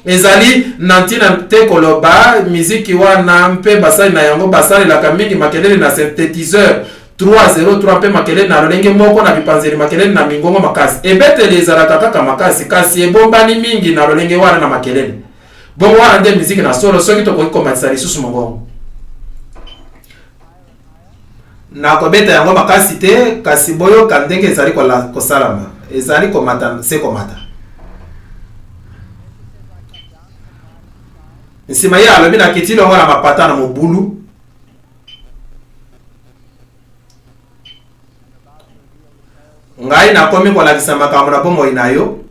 ezali na ntina te koloba miziki wana mpe basali na yango basalelaka mingi makelele na synthétiseur 303 mpe makelele na lolenge moko na bipanzeli makelele na mingongo makasi ebeteli ezalaka kaka makasi kasi ebombani mingi na lolenge wana na makelele bongo wana nde miziki na solo soki tokoki komatisa lisusu mongongo na kobeta yango makasi te kasi boyoka ndenge ezali kosalama ezali komata se komata nsima ye alobi na kiti longo na mapata na mobulu ngai nakomi kolakisa makambo na bomoi na yo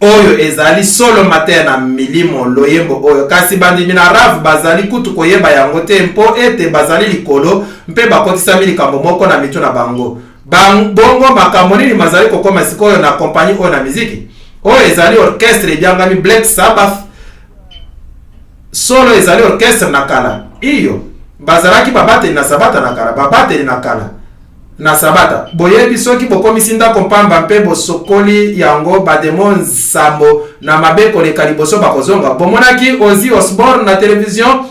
oyo ezali solo mater na milimo loyembo oyo kasi bandimi na rave bazali kutu koyeba yango te mpo ete bazali likolo mpe bakotisami likambo moko na mitu na bango bongo makambo nini bazali kokoma sikoyo na kompani oyo na miziki oyo ezali orchestre ebyangami Black Sabbath solo ezali orchestre na kala iyo bazalaki babateli na sabata na kala babateli na kala na sabata boyebi soki bokomisi ndako mpamba mpe bosokoli yango bademo nsambo na mabeko leka liboso bakozonga bomonaki Ozzy Osbourne na television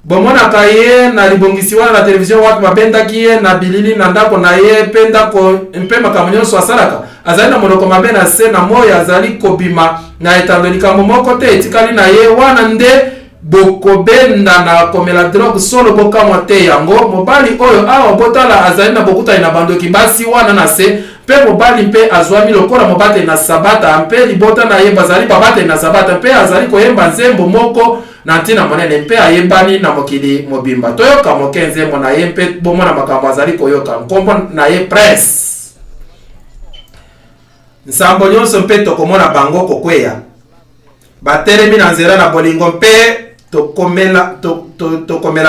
bomonaka ye na libongisi wana na television wapi babendaki ye na bilili na ndako na ye mpe ndako mpe makambo nyonso asalaka azali na monoko mabe na se na moyo azali kobima na etando likambo moko te etikali na ye wana nde bokobenda na komela drogue solo bokamwa te yango mobali oyo awa botala azali na bokutani na bandoki basi wana na se mpe mobali mpe azwami lokola mobateli na sabata mpe libota na ye bazali babateli na sabata mpe azali koyemba nzembo moko na ntina monene mpe ayembani na mokili mobimba toyoka moke nzembo na ye mpe bomona makambo azali koyoka nkombo na ye Prince nsambo nyonso mpe tokomona bango kokweya batelemi na nzela na bolingo mpe tokomela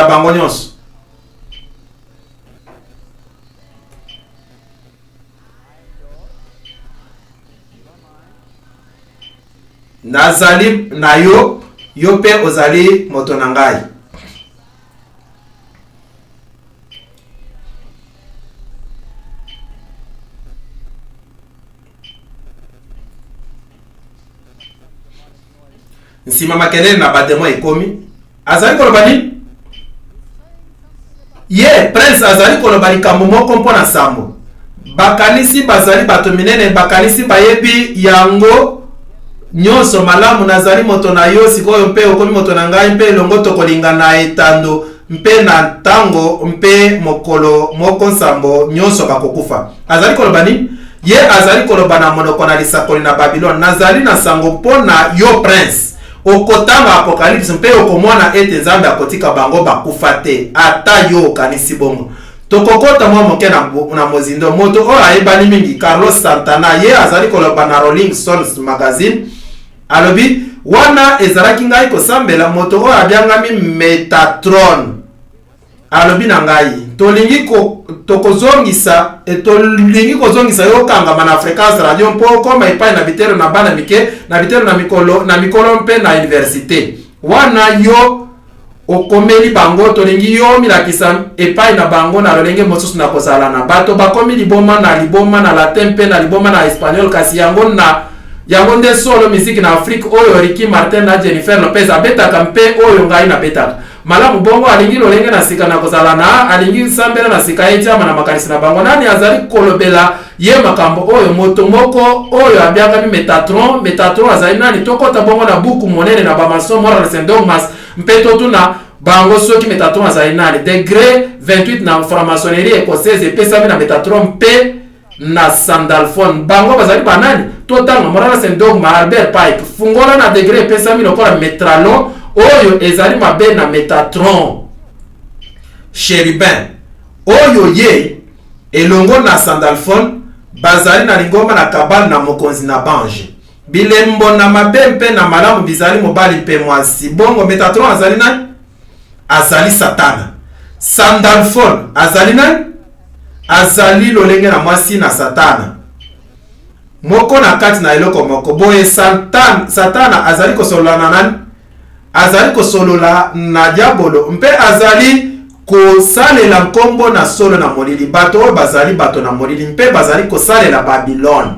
bango nyonso nazali na yo mpe ozali moto na ngai nsima makelele na bademo ekomi azali koloba nini ye Prince azali koloba likambo moko mpona sambo bakanisi bazali bato minene bakanisi bayebi yango nyonso malamu nazali moto na yo sikoyo mpe okomi moto na ngai mpe elongo tokolinga na etando mpe na ntango mpe mokolo moko nsambo nyonso bakokufa azali koloba nini ye azali koloba na monoko na lisakoli na Babylone nazali na sango mpona yo Prince okotanga apocalypse mpe okomona ete Nzambe akotika bango bakufa te ata yo okanisi bongo tokokota mwa moke na mozindo moto oyo ayebani mingi Carlos Santana ye azali koloba na Rolling Stones magazine alobi wana ezalaki ngai kosambela moto oyo abyangami Metatron alobi na ngai tolingi kozongisa yo kangama na fréquence radio mpo koma epai na bitero na bana mike na bitero na mikolo mpe na université wana yo okomeli bango tolingi yo milakisa epai na bango na lolenge mosusu na kozala na bato bakomi liboma na latin mpe na liboma na espagnol kasi yango nde solo miziki na Afrique oyo Ricky Martin na Jennifer Lopez abetaka mpe oyo ngai na betaka malamu bongo alingi lolenge na sika na kozala na alingi sambela na sika etiama na makanisi na bango nani azali kolobela ye makambo oyo moto moko oyo abyangami Metatron azali nani tokota bongo na buku monene na bamason Morals and Dogmas mpe totuna bango soki Metatron azali nani degré 28 na franc-maçonnerie écossaise epesami na Metatron mpe na Sandalphon bango bazali banani totanga morala sendogma Albert Pipe fungola na degré pesami lokola Metralon oyo ezali mabe na Metatron Cherubin oyo ye elongo na Sandalphon bazali na lingomba na kabal na mokonzi na bange bilembo na mabe mpe na malamu bizali mobali mpe mwasi bongo Metatron azali nani azali Satana Sandalphon azali nani azali lolenge na mwasi na Satana moko na kati na eloko moko boye Satana azali kosolola na nani azali kosolola na diabolo mpe azali kosalela nkombo na solo na molili bato oyo bazali bato na molili mpe bazali kosalela Babylone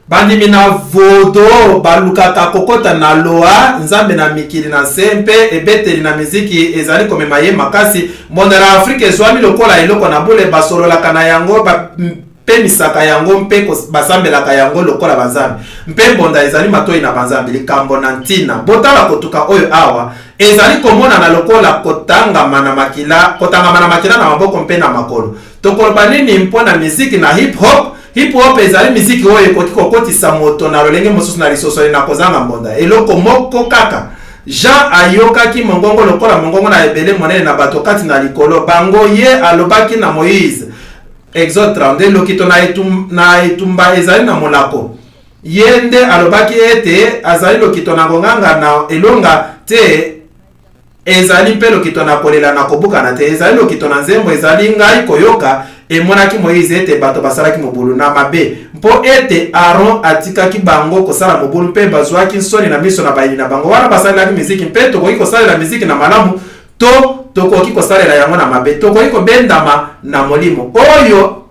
bandimi na vodo balukaka kokota na loa nzambe na mikili na se mpe ebeteli na miziki ezali komema ye makasi monde na Afrika ezwami lokola eloko na bule basololaka na yango bapemisaka yango mpe basambelaka yango lokola banzambe mpe mbonda ezali matoi na banzambe likambo na ntina botala kotuka oyo awa ezali komona na lokola kotangama na makila na maboko mpe na makolo tokoloba nini mpona miziki na hip hop ezali miziki oyo ekoki kokotisa moto na lolenge mosusu na lisosoli na kozanga mbonda eloko moko kaka Jean ayokaki mongongo lokola mongongo na ebele monene na bato kati na likolo bango ye alobaki na Moïse Exode 32 lokito na etumba ezali na molako ye nde alobaki ete azali lokito na ngonganga na elonga te ezali mpe lokito na kolela na kobukana te ezali lokito na nzembo ezali ngai koyoka emonaki Moïse ete bato basalaki mobulu na mabe mpo ete Aaron atikaki bango kosala mobulu mpe bazwaki nsoni na miso na bayini na bango wana basalelaki miziki mpe tokoki kosalela miziki na malamu tokoki kosalela yango na mabe tokoki kobendama na molimo oyo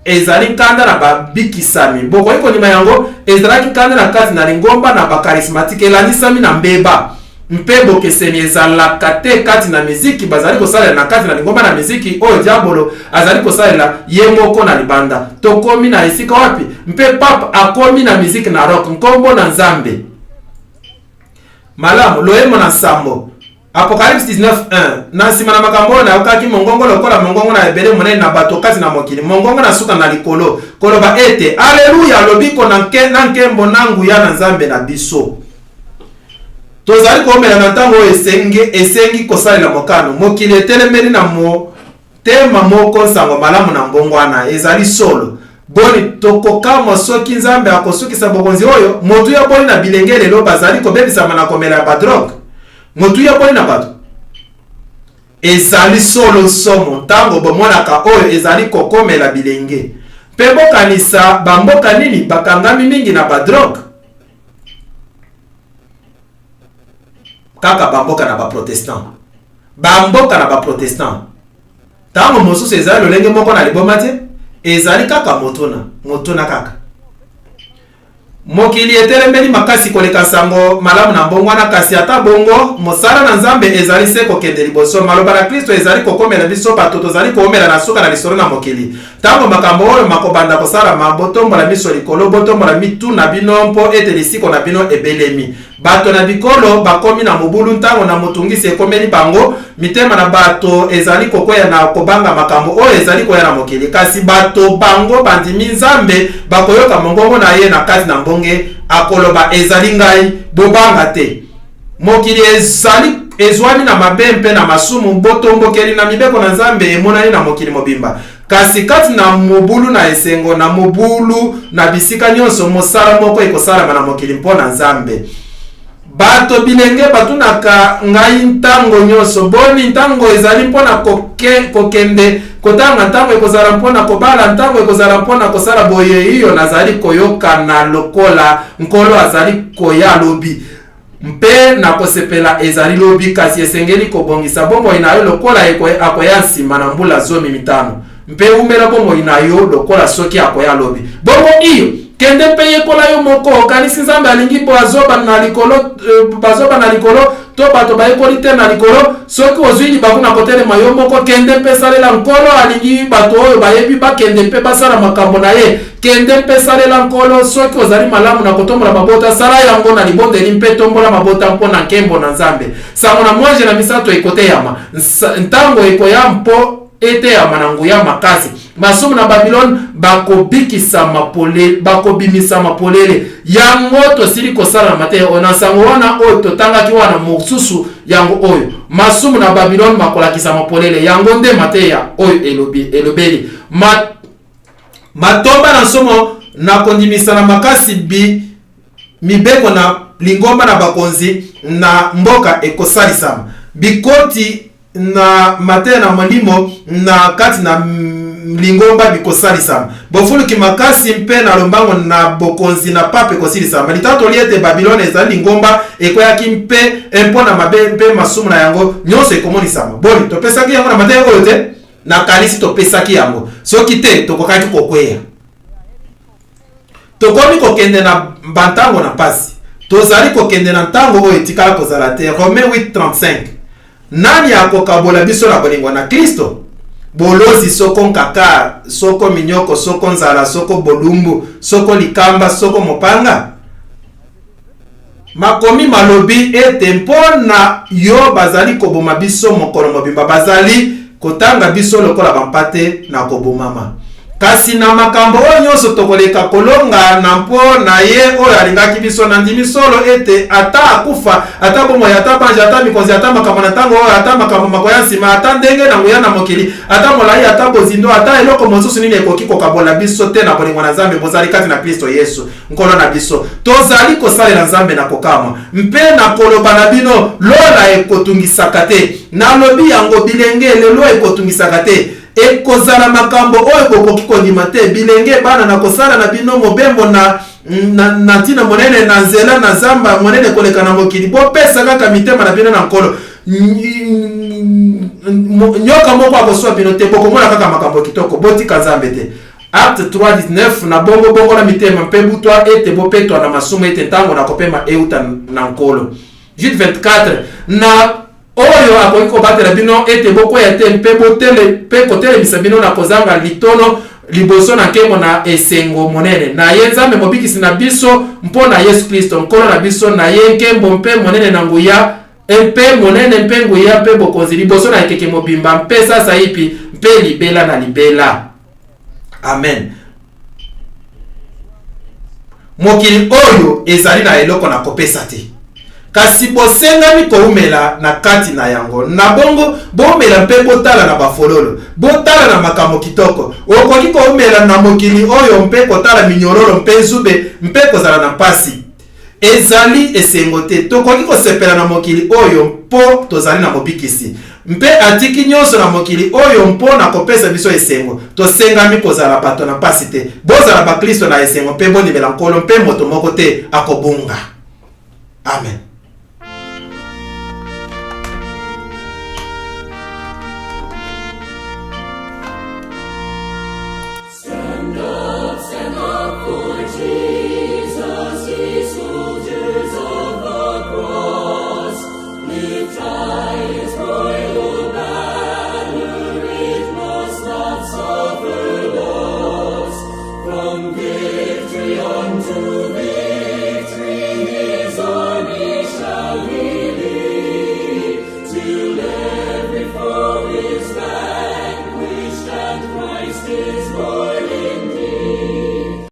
ezali kanda na babikisami bokoki kondima yango ezalaki kanda na kati na lingomba na bakarismatike elanisami na mbeba mpe bokeseni ezalaka te kati na miziki bazali kosalela na kati na lingomba na miziki oyo diabolo azali kosalela ye moko na libanda tokomi na esika wapi mpe papa akomi na miziki na rock nkombo na nzambe malamu loyemo na sambo Apocalypse 19:1 na nsima na makambo na okaki mongongo lokola mongongo na ebele monene na bato kati na mokili mongongo na suka na likolo koloba ete alleluya lobiko na nkembo na nguya na nzambe na biso tozali komela na ntango esengi kosalela mokano mokili etelemeli na tema moko nsango malamu na mbongwana ezali solo boni tokokama soki nzambe akosukisa bokonzi oyo motu ya boni na bilenge lelo bazali kobebisama na komela ya badrogue motu ya boni na bato ezali solo somo ntango bomonaka oyo ezali kokomela bilenge mpe bokanisa bamboka nini bakangami mingi na badrogue kaka bamboka na baprotestant ntango mosusu ezali lolenge moko na liboma te ezali kaka motuna kaka mokili etelemeli makasi koleka sango malamu na mbongwana kasi ata bongo mosala na nzambe ezali se kokende liboso maloba na Kristo ezali kokomela biso bato tozali koomela na suka na lisolo na mokili ntango makambo oyo makobanda kosalama botombola miso likolo botombola mitu na bino mpo ete lisiko na bino ebelemi bato na bikolo bakomi na mobulu ntango na motungisi ekomeli bango mitema na bato ezali kokwea na kobanga makambo oyo ezali koya na mokili kasi bato bango bandimi nzambe bakoyoka mongongo na ye na kati na mbonge akoloba ezali ngai bobanga te mokili ezali ezwami na mabe mpe na masumu botombokeli na mibeko na nzambe emonani na mokili mobimba kasi kati na mobulu na esengo na mobulu na bisika nyonso mosala moko ekosalama na mokili mpo na nzambe bato bilenge batunaka ngai ntango nyonso boni ntango ezali mpona kokende kotanga ntango ekozala mpona kobala ntango ekozala mpona kosala boye iyo nazali koyoka na lokola nkolo azali koya lobi mpe na kosepela ezali lobi kasi esengeli kobongisa bomoi na yo lokola akoya nsima na mbula 15 mpe umela bomoi na yo lokola soki akoya lobi bongo iyo kende mpe yekola yo moko okanisi nzambe alingi po bazoba na likolo to bato bayekoli te na likolo soki ozwili bakuna kotelema yo moko kende mpe salela nkolo alingi bato oyo bayebi bakende mpe basala makambo na ye kende mpe salela nkolo soki ozali malamu na kotombola mabota sala yango na libondeli mpe tombola mabota mpo na nkembo na nzambe sango na mwaje na misato ekoteyama ntango ekoya mpo ete ya mananguya makasi. Masumu na Babylone bakobikisa mapolele, bakobimisa mapolele. Yango tosili kosala na mateya onasango wana oyo totangaki wana mosusu yango oyo. Masumu na Babylone makolakisa mapolele. Yango nde mateya oyo elobeli. Matomba na somo na kondimisa na makasi mibeko na lingomba na bakonzi na mboka ekosalisama. Bikoti na mateya na molimo na kati na lingomba bikosalisama. Bofulu ki makasi mpe na lombango na bokonzi na pape ekosalisama. Litato liete Babylone ezali lingomba ekoyaki mpe empo na mabe mpe masumu na yango nyonso ekomonisama. Boni topesaki yango na mateya oyo te na kalisi topesaki yango. Soki te tokokaki kokweya. Tokomi kokende na bantango na pasi. Tozali kokende na ntango oyo etikala kozala te. Romains 8:35. Nani akokabola biso na bolingo na Kristo? Bolozi soko nkaka, soko minyoko, soko nzala, soko bolumbu, soko likamba, soko mopanga? Makomi malobi ete mpona yo bazali koboma biso mokolo mobimba, bazali kotanga biso lokola bampate na kobomama. Kasi na makambo oyo nyonso tokoleka kolonga na mpo na ye oyo alingaki biso na ndimi solo ete ata akufa, ata bomoi, ata banja, ata mikonzi, ata makambo na tango oyo, ata makambo makoya nsima, ata ndenge na nguya na mokili, ata molai, ata bozindo, ata eloko mosusu nini ekoki kokabola biso te na bolingo na Nzambe bozali kati na Kristo Yesu nkolo na biso. Tozali kosalela Nzambe na kokama mpe na koloba na bino lola ekotungisaka te. Nalobi yango bilenge lelo ekotungisaka te. Ekozala makambo oyo bokoki kondima te. Bilenge bana na kosala na bino mobembo na tina monene na nzela na zamba monene koleka na mokili. Bopesa kaka mitema na bino na nkolo. Nyoka moko akoswa bino te. Bokomona kaka makambo kitoko. Botika Nzambe te. Acte 3:19 na bongo na mitema mpe butwa ete bopetwa na masumu ete ntango na kopema euta na nkolo. Jude 24 na oyo akoki kobatela bino ete bokoya te mpe kotelemisa bino na kozanga litono liboso na nkembo na esengo monene. Na ye Nzambe mobikisi na biso mpo na Yesu Kristo nkolo na biso, na ye nkembo mpe monene na nguya mpe monene mpe nguya mpe bokonzi liboso na ekeke mobimba mpe sasa ipi mpe libela na libela. Amen. Mokili oyo ezali na eloko na kopesa te. Kasi bosengami koumela na kati na yango. Na bongo bomela mpe botala na bafololo. Botala na makambo kitoko. Okoki koumela na mokili oyo mpe kotala minyororo mpe zube mpe kozala na pasi. Ezali esengo te. Tokoki kosepela na mokili oyo mpo tozali na mobikisi. Mpe atiki nyonso na mokili oyo mpo na kopesa biso esengo. Tosengami kozala bato na pasi te. Bozala ba Kristo na esengo mpe bonimela nkolo mpe moto moko te akobunga. Amen.